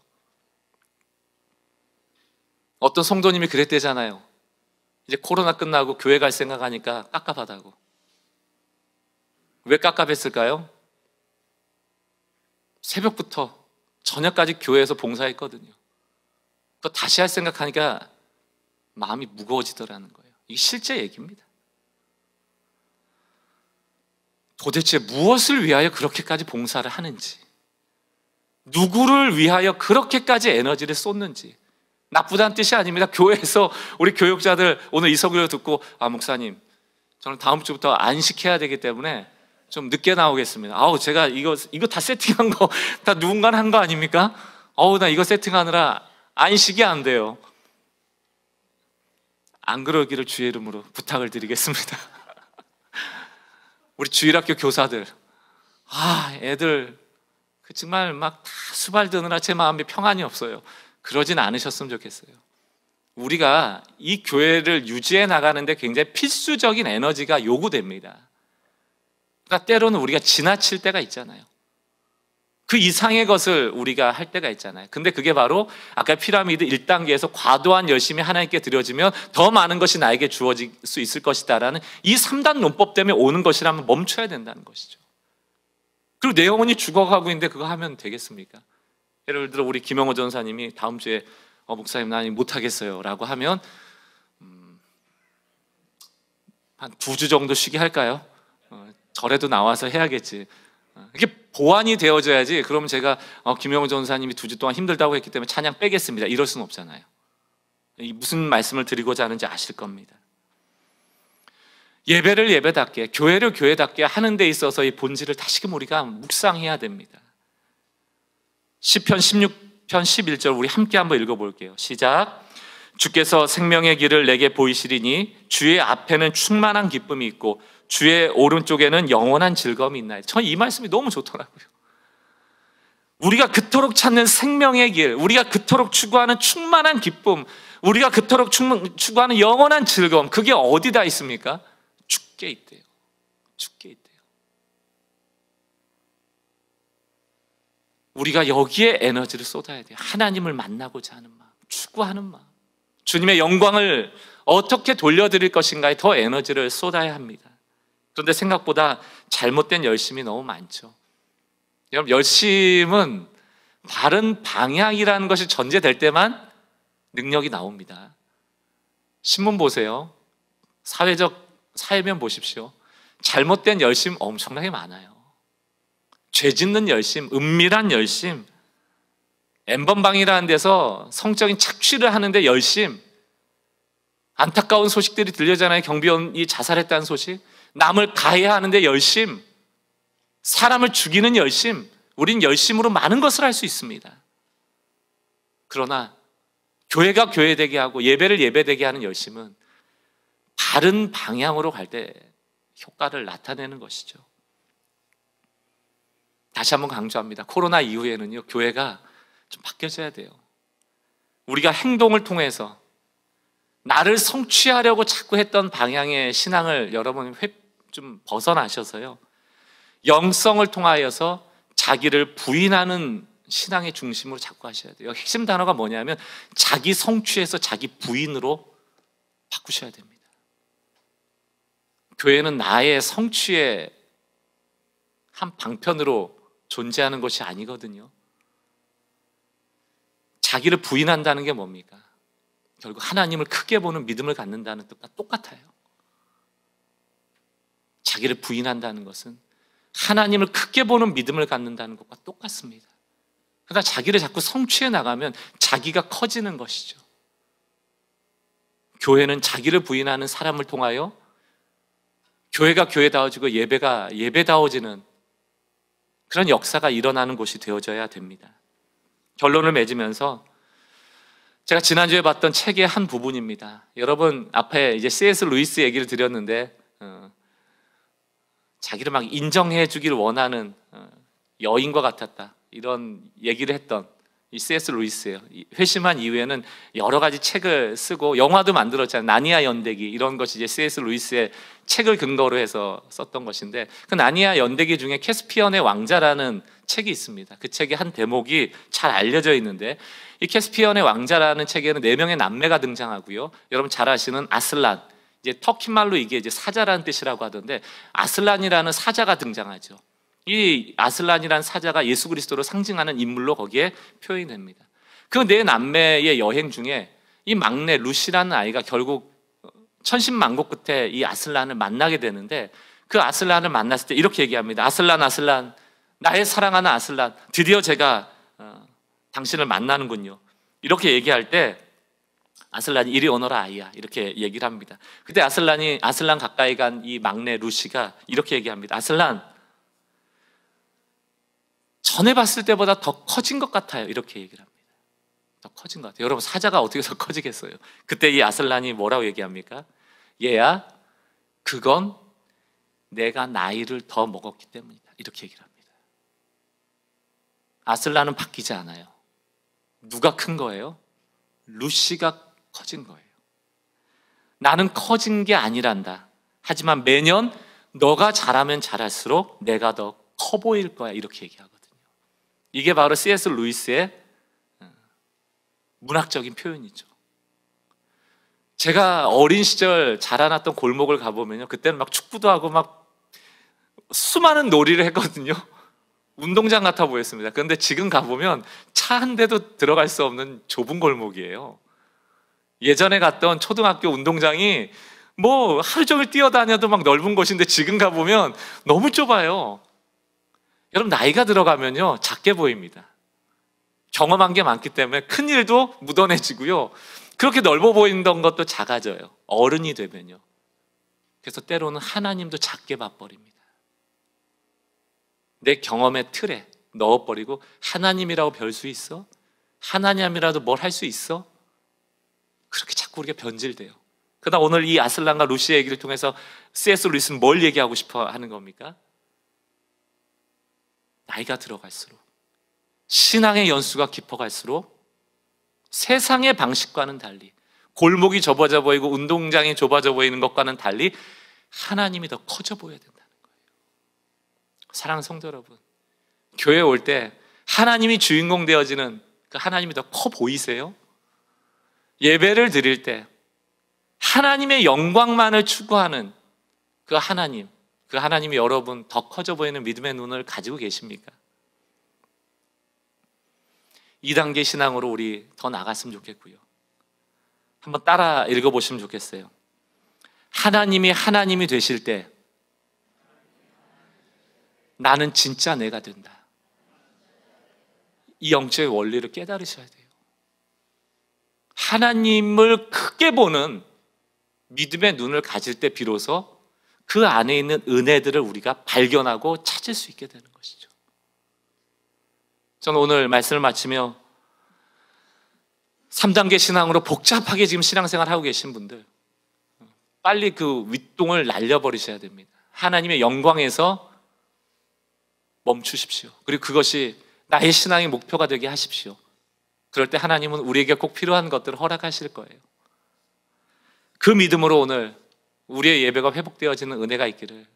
어떤 성도님이 그랬대잖아요. 이제 코로나 끝나고 교회 갈 생각하니까 깝깝하다고. 왜 깝깝했을까요? 새벽부터 저녁까지 교회에서 봉사했거든요. 그거 다시 할 생각하니까 마음이 무거워지더라는 거예요. 이게 실제 얘기입니다. 도대체 무엇을 위하여 그렇게까지 봉사를 하는지, 누구를 위하여 그렇게까지 에너지를 쏟는지. 나쁘다는 뜻이 아닙니다. 교회에서 우리 교육자들 오늘 이 설교 듣고, 목사님, 저는 다음 주부터 안식해야 되기 때문에 좀 늦게 나오겠습니다. 제가 이거 다 세팅한 거 다 누군가 한 거 아닙니까? 나 이거 세팅하느라 안식이 안 돼요. 안 그러기를 주의 이름으로 부탁을 드리겠습니다. 우리 주일학교 교사들, 애들 정말 막 다 수발드느라 제 마음에 평안이 없어요. 그러진 않으셨으면 좋겠어요. 우리가 이 교회를 유지해 나가는데 굉장히 필수적인 에너지가 요구됩니다. 그러니까 때로는 우리가 지나칠 때가 있잖아요. 그 이상의 것을 우리가 할 때가 있잖아요. 근데 그게 바로 아까 피라미드 1단계에서 과도한 열심이 하나님께 드려지면 더 많은 것이 나에게 주어질 수 있을 것이다라는 이 3단 논법 때문에 오는 것이라면 멈춰야 된다는 것이죠. 그리고 내 영혼이 죽어가고 있는데 그거 하면 되겠습니까? 예를 들어 우리 김영호 전사님이 다음 주에 목사님 나 못하겠어요 라고 하면 한 2주 정도 쉬게 할까요? 절에도 나와서 해야겠지. 이게 보완이 되어져야지. 그러면 제가 김영호 전사님이 2주 동안 힘들다고 했기 때문에 찬양 빼겠습니다, 이럴 수는 없잖아요. 무슨 말씀을 드리고자 하는지 아실 겁니다. 예배를 예배답게, 교회를 교회답게 하는 데 있어서 이 본질을 다시금 우리가 묵상해야 됩니다. 시편 16편 11절 우리 함께 한번 읽어볼게요. 시작. 주께서 생명의 길을 내게 보이시리니 주의 앞에는 충만한 기쁨이 있고 주의 오른쪽에는 영원한 즐거움이 있나이다. 저는 이 말씀이 너무 좋더라고요. 우리가 그토록 찾는 생명의 길, 우리가 그토록 추구하는 충만한 기쁨, 우리가 그토록 추구하는 영원한 즐거움, 그게 어디다 있습니까? 주께 있대요. 주께 있대요. 우리가 여기에 에너지를 쏟아야 돼요. 하나님을 만나고자 하는 마음, 추구하는 마음, 주님의 영광을 어떻게 돌려드릴 것인가에 더 에너지를 쏟아야 합니다. 그런데 생각보다 잘못된 열심이 너무 많죠. 여러분, 열심은 바른 방향이라는 것이 전제될 때만 능력이 나옵니다. 신문 보세요. 사회면 보십시오. 잘못된 열심 엄청나게 많아요. 죄 짓는 열심, 은밀한 열심, 엠번방이라는 데서 성적인 착취를 하는데 열심, 안타까운 소식들이 들려잖아요. 경비원이 자살했다는 소식, 남을 가해하는데 열심, 사람을 죽이는 열심, 우린 열심으로 많은 것을 할 수 있습니다. 그러나 교회가 교회되게 하고 예배를 예배되게 하는 열심은 바른 방향으로 갈 때 효과를 나타내는 것이죠. 다시 한번 강조합니다. 코로나 이후에는요, 교회가 좀 바뀌어져야 돼요. 우리가 행동을 통해서 나를 성취하려고 자꾸 했던 방향의 신앙을 여러분 좀 벗어나셔서요, 영성을 통하여서 자기를 부인하는 신앙의 중심으로 자꾸 하셔야 돼요. 핵심 단어가 뭐냐면 자기 성취에서 자기 부인으로 바꾸셔야 됩니다. 교회는 나의 성취의 한 방편으로 존재하는 것이 아니거든요. 자기를 부인한다는 게 뭡니까? 결국 하나님을 크게 보는 믿음을 갖는다는 뜻과 똑같아요. 자기를 부인한다는 것은 하나님을 크게 보는 믿음을 갖는다는 것과 똑같습니다. 그러나 자기를 자꾸 성취해 나가면 자기가 커지는 것이죠. 교회는 자기를 부인하는 사람을 통하여 교회가 교회다워지고 예배가 예배다워지는 그런 역사가 일어나는 곳이 되어져야 됩니다. 결론을 맺으면서 제가 지난주에 봤던 책의 한 부분입니다. 여러분 앞에 이제 C.S. 루이스 얘기를 드렸는데 자기를 막 인정해 주기를 원하는 여인과 같았다, 이런 얘기를 했던 이 C.S. 루이스예요. 회심한 이후에는 여러 가지 책을 쓰고 영화도 만들었잖아요. 나니아 연대기, 이런 것이 이제 C.S. 루이스의 책을 근거로 해서 썼던 것인데, 그 나니아 연대기 중에 캐스피언의 왕자라는 책이 있습니다. 그 책의 한 대목이 잘 알려져 있는데, 이 캐스피언의 왕자라는 책에는 4명의 남매가 등장하고요, 여러분 잘 아시는 아슬란, 이제 터키 말로 이게 이제 사자라는 뜻이라고 하던데, 아슬란이라는 사자가 등장하죠. 이 아슬란이라는 사자가 예수 그리스도를 상징하는 인물로 거기에 표현이 됩니다. 그 4남매의 여행 중에 이 막내 루시라는 아이가 결국 천신만고 끝에 이 아슬란을 만나게 되는데, 그 아슬란을 만났을 때 이렇게 얘기합니다. 아슬란, 아슬란, 나의 사랑하는 아슬란, 드디어 제가 당신을 만나는군요. 이렇게 얘기할 때 아슬란이 이리 오너라 아이야, 이렇게 얘기를 합니다. 그때 아슬란 가까이 간 이 막내 루시가 이렇게 얘기합니다. 아슬란, 전에 봤을 때보다 더 커진 것 같아요. 이렇게 얘기를 합니다. 더 커진 것 같아요. 여러분, 사자가 어떻게 더 커지겠어요? 그때 이 아슬란이 뭐라고 얘기합니까? 얘야, 그건 내가 나이를 더 먹었기 때문이다, 이렇게 얘기를 합니다. 아슬란은 바뀌지 않아요. 누가 큰 거예요? 루시가 커진 거예요. 나는 커진 게 아니란다. 하지만 매년 너가 자라면 자랄수록 내가 더 커 보일 거야, 이렇게 얘기하거든요. 이게 바로 C.S. 루이스의 문학적인 표현이죠. 제가 어린 시절 자라났던 골목을 가보면요, 그때는 막 축구도 하고 막 수많은 놀이를 했거든요. 운동장 같아 보였습니다. 그런데 지금 가보면 차 한 대도 들어갈 수 없는 좁은 골목이에요. 예전에 갔던 초등학교 운동장이 뭐 하루 종일 뛰어다녀도 막 넓은 곳인데 지금 가보면 너무 좁아요. 여러분, 나이가 들어가면요 작게 보입니다. 경험한 게 많기 때문에 큰 일도 무던해지고요, 그렇게 넓어 보이던 것도 작아져요, 어른이 되면요. 그래서 때로는 하나님도 작게 봐버립니다. 내 경험의 틀에 넣어버리고, 하나님이라고 별 수 있어? 하나님이라도 뭘 할 수 있어? 그렇게 자꾸 우리가 변질돼요. 그러나 오늘 이 아슬란과 루시의 얘기를 통해서 C.S. 루이스는 뭘 얘기하고 싶어 하는 겁니까? 나이가 들어갈수록, 신앙의 연수가 깊어갈수록 세상의 방식과는 달리, 골목이 좁아져 보이고 운동장이 좁아져 보이는 것과는 달리 하나님이 더 커져 보여야 된다는 거예요. 사랑하는 성도 여러분, 교회에 올 때 하나님이 주인공 되어지는 그 하나님이 더 커 보이세요? 예배를 드릴 때 하나님의 영광만을 추구하는 그 하나님이 여러분 더 커져 보이는 믿음의 눈을 가지고 계십니까? 2단계 신앙으로 우리 더 나갔으면 좋겠고요. 한번 따라 읽어보시면 좋겠어요. 하나님이 되실 때 나는 진짜 내가 된다. 이 영적의 원리를 깨달으셔야 돼요. 하나님을 크게 보는 믿음의 눈을 가질 때 비로소 그 안에 있는 은혜들을 우리가 발견하고 찾을 수 있게 되는 것이죠. 저는 오늘 말씀을 마치며 3단계 신앙으로 복잡하게 지금 신앙생활 하고 계신 분들, 빨리 그 윗동을 날려버리셔야 됩니다. 하나님의 영광에서 멈추십시오. 그리고 그것이 나의 신앙의 목표가 되게 하십시오. 그럴 때 하나님은 우리에게 꼭 필요한 것들을 허락하실 거예요. 그 믿음으로 오늘 우리의 예배가 회복되어지는 은혜가 있기를,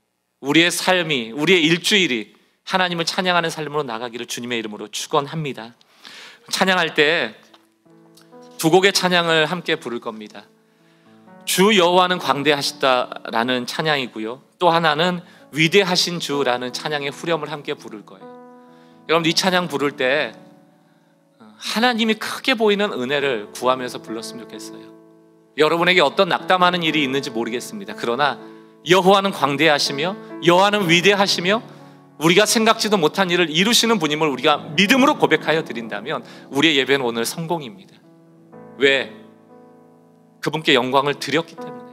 우리의 삶이, 우리의 일주일이 하나님을 찬양하는 삶으로 나가기를 주님의 이름으로 축원합니다. 찬양할 때 두 곡의 찬양을 함께 부를 겁니다. 주 여호와는 광대하시다라는 찬양이고요, 또 하나는 위대하신 주라는 찬양의 후렴을 함께 부를 거예요. 여러분, 이 찬양 부를 때 하나님이 크게 보이는 은혜를 구하면서 불렀으면 좋겠어요. 여러분에게 어떤 낙담하는 일이 있는지 모르겠습니다. 그러나 여호와는 광대하시며 여호와는 위대하시며 우리가 생각지도 못한 일을 이루시는 분임을 우리가 믿음으로 고백하여 드린다면 우리의 예배는 오늘 성공입니다. 왜? 그분께 영광을 드렸기 때문에.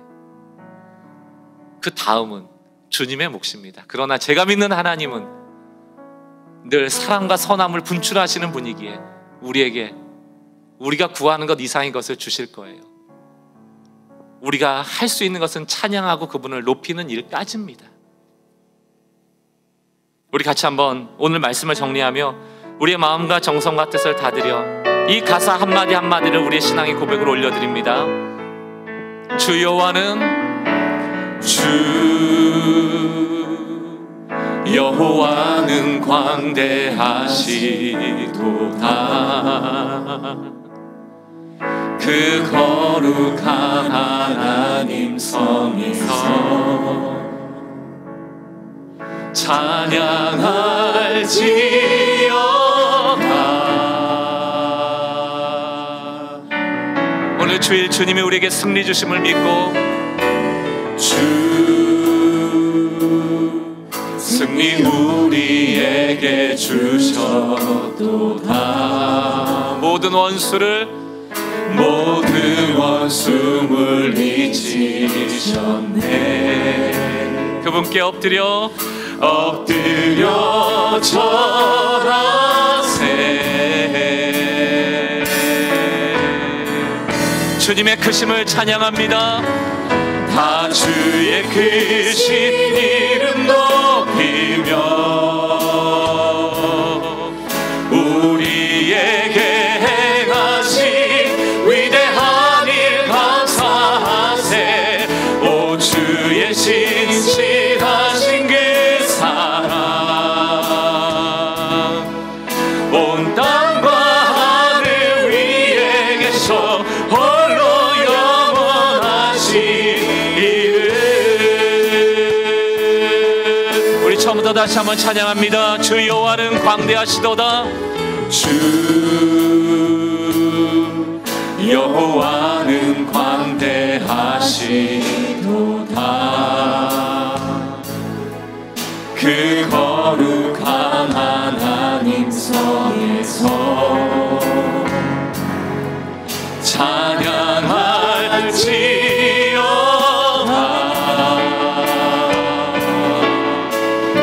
그 다음은 주님의 몫입니다. 그러나 제가 믿는 하나님은 늘 사랑과 선함을 분출하시는 분이기에 우리에게 우리가 구하는 것 이상의 것을 주실 거예요. 우리가 할 수 있는 것은 찬양하고 그분을 높이는 일까지입니다. 우리 같이 한번 오늘 말씀을 정리하며 우리의 마음과 정성과 뜻을 다드려 이 가사 한마디 한마디를 우리의 신앙의 고백으로 올려드립니다. 주 여호와는 광대하시도다. 그 거룩한 하나님 성에서 찬양할지어다. 오늘 주일 주님이 우리에게 승리 주심을 믿고 승리 우리에게 주셨도다. 모든 원수를 물리치셨네. 그분께 엎드려 절하세. 주님의 크심을 찬양합니다. 다 주의 크신 이름 높이며 우리에게 행하신 위대한 일 감사하세. 오 주의 신실하신 그 사랑 온 땅과 하늘 위에 계셔 홀로 영원하신 이름. 우리 처음부터 다시 한번 찬양합니다. 주 여호와는 광대하시도다. 주 여호와는 광대하시도다. 그 거룩한 하나님 성에서 찬양할지어다.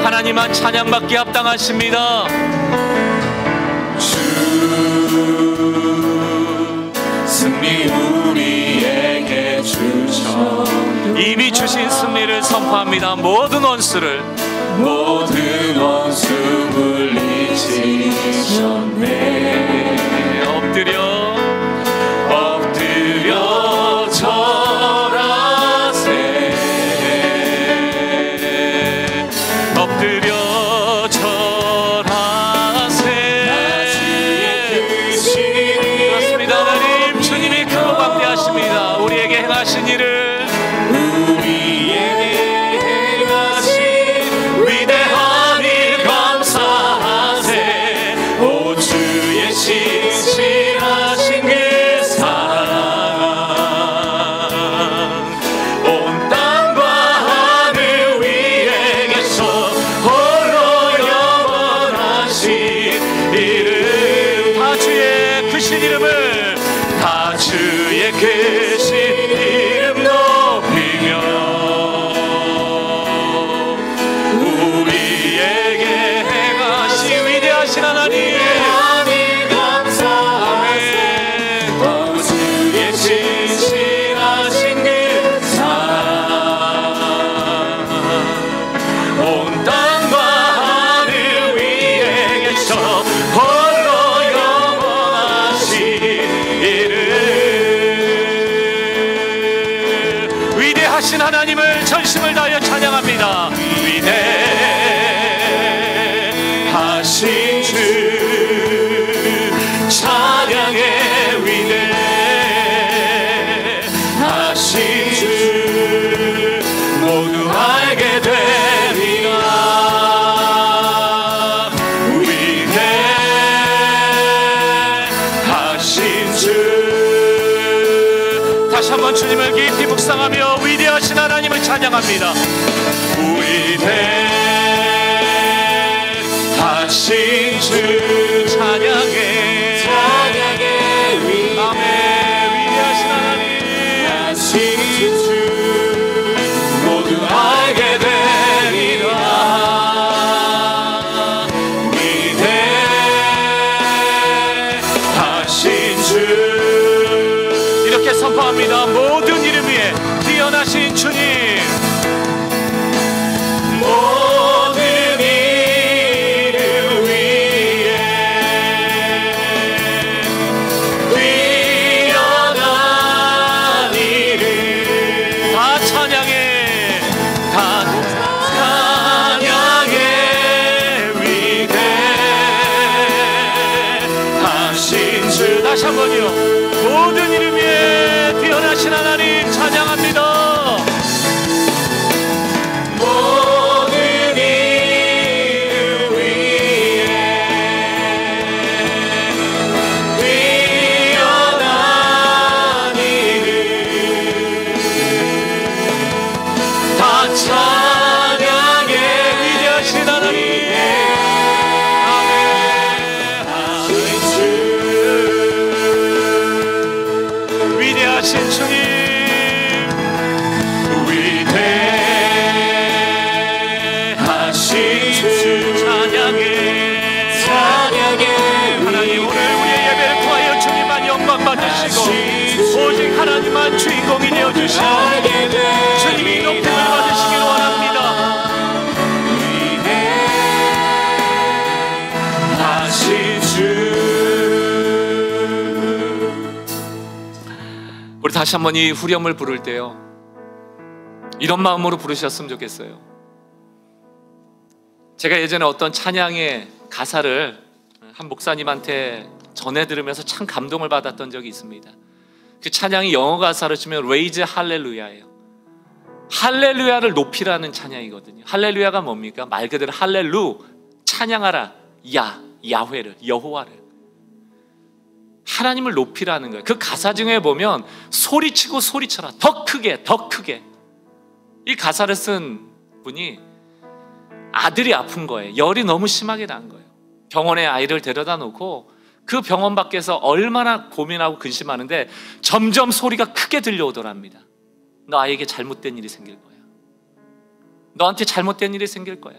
하나님만 찬양받기 합당하십니다. 주 승리 우리에게 주셔. 이미 주신 승리를 선포합니다. 모든 원수 물리치셨네. 엎드려 절하세. 엎드려 절하세. 그렇습니다. 하나님, 주님이 크고 광대하십니다. 우리에게 행하신 일을, 하나님을 전심을 다하여 찬양합니다. 위대하신 주 찬양해. 위대하신 주 모두 알게 되리라. 위대하신 주. 다시 한번 주님을 깊이 묵상하며 위대하신 하나님을 찬양합니다. 위대하신 주 찬양해. 아멘. 위대하신 하나님, 하신 주 모두 알게 되리라. 위대하신 주. 이렇게 선포합니다. 모든 이름 위에 뛰어나신 주님, 모든 이름 위에 뛰어난 이름 다 찬양해. 다 찬양해. 위대하신 주. 다시 한번요. 모든 이름 위에 뛰어나신 하나님 찬양합니다. 모든 이름 위에 뛰어난 이름 다 찬양해. 위대하신 하나님, 아멘. 위대하신 주님, 위대하신 주 찬양해. 하나님, 오늘 우리의 예배를 통하여 주님만 영광 받으시고 오직 하나님만 주인공이 되어주시고 주님이 높임을 받으시길 원합니다. 위대하신 주. 우리 다시 한번 이 후렴을 부를 때요, 이런 마음으로 부르셨으면 좋겠어요. 제가 예전에 어떤 찬양의 가사를 한 목사님한테 전해 들으면서 참 감동을 받았던 적이 있습니다. 그 찬양이 영어 가사로 치면 Raise 할렐루야예요. 할렐루야를 높이라는 찬양이거든요. 할렐루야가 뭡니까? 말 그대로 할렐루, 찬양하라, 야훼를, 여호와를, 하나님을 높이라는 거예요. 그 가사 중에 보면 소리치고 소리쳐라, 더 크게, 더 크게. 이 가사를 쓴 분이 아들이 아픈 거예요. 열이 너무 심하게 난 거예요. 병원에 아이를 데려다 놓고 그 병원 밖에서 얼마나 고민하고 근심하는데 점점 소리가 크게 들려오더랍니다. 너 아이에게 잘못된 일이 생길 거야. 너한테 잘못된 일이 생길 거야.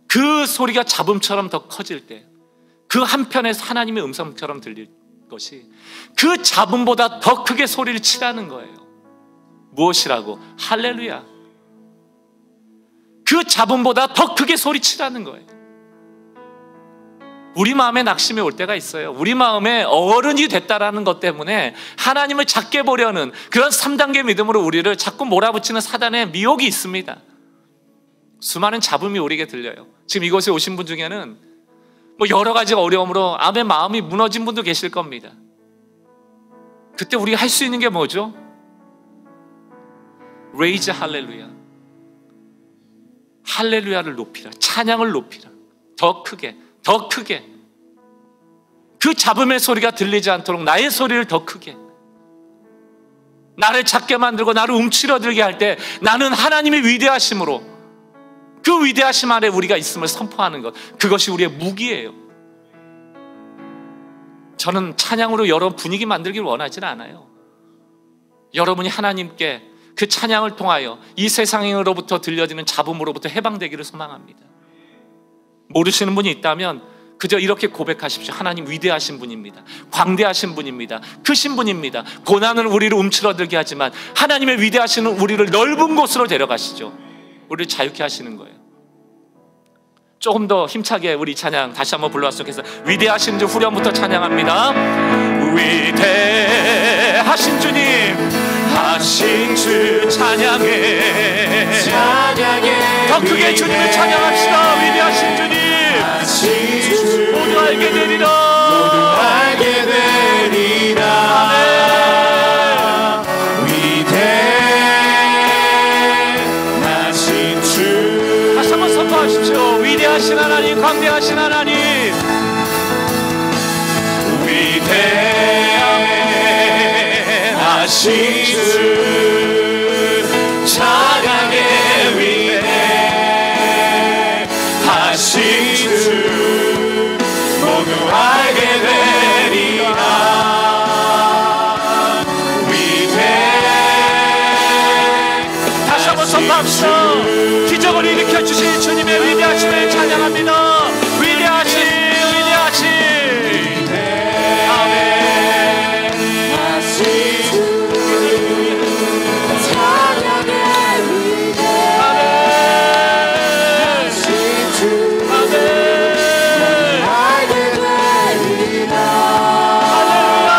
그 소리가 잡음처럼 더 커질 때 그 한편에서 하나님의 음성처럼 들릴 것이 그 잡음보다 더 크게 소리를 치라는 거예요. 무엇이라고? 할렐루야. 그 잡음보다 더 크게 소리치라는 거예요. 우리 마음에 낙심이 올 때가 있어요. 우리 마음에 어른이 됐다라는 것 때문에 하나님을 작게 보려는 그런 3단계 믿음으로 우리를 자꾸 몰아붙이는 사단의 미혹이 있습니다. 수많은 잡음이 우리에게 들려요. 지금 이곳에 오신 분 중에는 뭐 여러 가지 어려움으로 암의 마음이 무너진 분도 계실 겁니다. 그때 우리가 할 수 있는 게 뭐죠? Raise 할렐루야. 할렐루야를 높이라. 찬양을 높이라. 더 크게, 더 크게. 그 잡음의 소리가 들리지 않도록 나의 소리를 더 크게. 나를 작게 만들고 나를 움츠러들게 할 때 나는 하나님의 위대하심으로 그 위대하심 안에 우리가 있음을 선포하는 것, 그것이 우리의 무기예요. 저는 찬양으로 여러분 분위기 만들기를 원하지는 않아요. 여러분이 하나님께 그 찬양을 통하여 이 세상으로부터 들려지는 잡음으로부터 해방되기를 소망합니다. 모르시는 분이 있다면 그저 이렇게 고백하십시오. 하나님 위대하신 분입니다. 광대하신 분입니다. 크신 분입니다. 고난은 우리를 움츠러들게 하지만 하나님의 위대하시는 우리를 넓은 곳으로 데려가시죠. 우리를 자유케 하시는 거예요. 조금 더 힘차게 우리 찬양 다시 한번 불러왔으면 좋겠어요. 위대하신 주 후렴부터 찬양합니다. 위대하신 주님, 하신 주 찬양해, 찬양해. 더 크게 주님을 찬양합시다. 위대하신 주님, 하신 주 모두 알게 되리라, 모두 알게 되리라. 아멘. 선포하십시오. 위대하신 하나님, 광대하신 하나님, 위대하신 주 찬양해. 위대하신 주 모두 알게 되리라. 다시 한번 선포합시다. 기적을 일으켜주신 주님의 위대하심을 찬양합니다. 위대하신, 위대하신, 아멘. 하신 주 찬양해. 아멘. 하신 주 아멘. 알게 되리라. 할렐루야.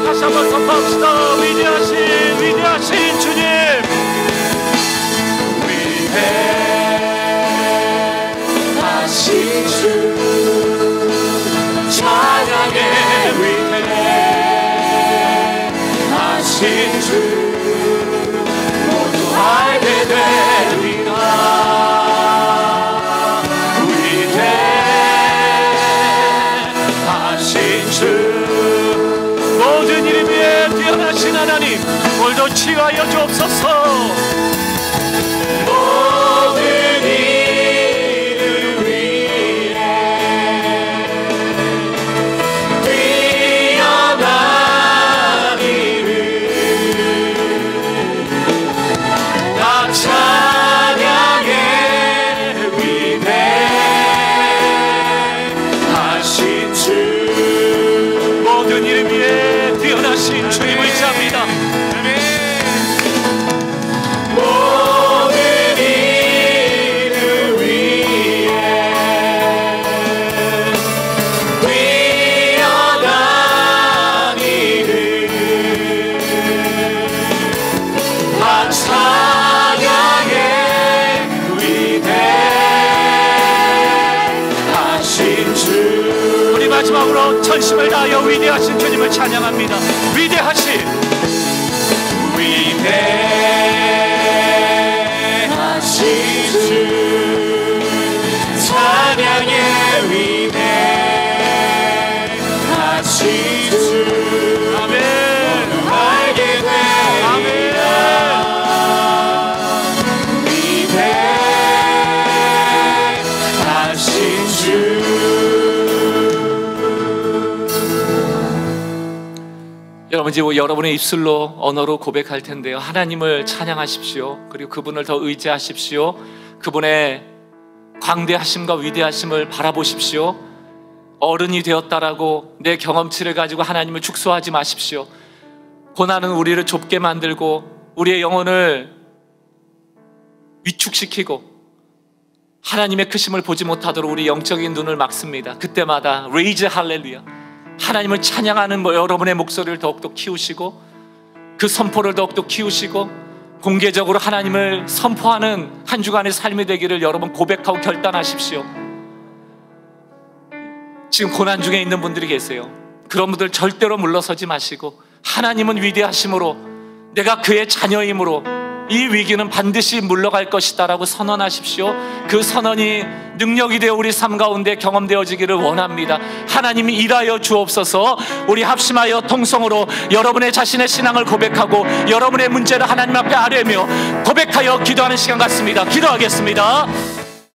다시 한번 선포합시다. 위대하신 주님, 위대하신 주 찬양해. 위대하신 주 모두 알게 되리라. 위대하신 주 모든 일 위에 뛰어나신 하나님, 오늘도 치유하여 주옵소서. 모든 일을 위해 뛰어난 일을 다 찬양해. 위대하신 주 모든 일을 위해 뛰어나신 주님을 잡니다. 모든 일을 위해 뛰어난 일을 다 찬양해. 위대하신 주. 우리 마지막으로 전심을 다하여 위대하신 주님을 찬양합니다. 위대하신 주 찬양해. 위대하신 주 아멘. 알게 되 아버지, 여러분의 입술로 언어로 고백할 텐데요, 하나님을 찬양하십시오. 그리고 그분을 더 의지하십시오. 그분의 광대하심과 위대하심을 바라보십시오. 어른이 되었다라고 내 경험치를 가지고 하나님을 축소하지 마십시오. 고난은 우리를 좁게 만들고 우리의 영혼을 위축시키고 하나님의 크심을 보지 못하도록 우리 영적인 눈을 막습니다. 그때마다 레이즈 할렐루야, 하나님을 찬양하는 여러분의 목소리를 더욱더 키우시고 그 선포를 더욱더 키우시고 공개적으로 하나님을 선포하는 한 주간의 삶이 되기를 여러분 고백하고 결단하십시오. 지금 고난 중에 있는 분들이 계세요. 그런 분들 절대로 물러서지 마시고 하나님은 위대하심으로 내가 그의 자녀이므로 이 위기는 반드시 물러갈 것이다 라고 선언하십시오. 그 선언이 능력이 되어 우리 삶 가운데 경험되어지기를 원합니다. 하나님이 일하여 주옵소서. 우리 합심하여 통성으로 여러분의 자신의 신앙을 고백하고 여러분의 문제를 하나님 앞에 아뢰며 고백하여 기도하는 시간 같습니다. 기도하겠습니다.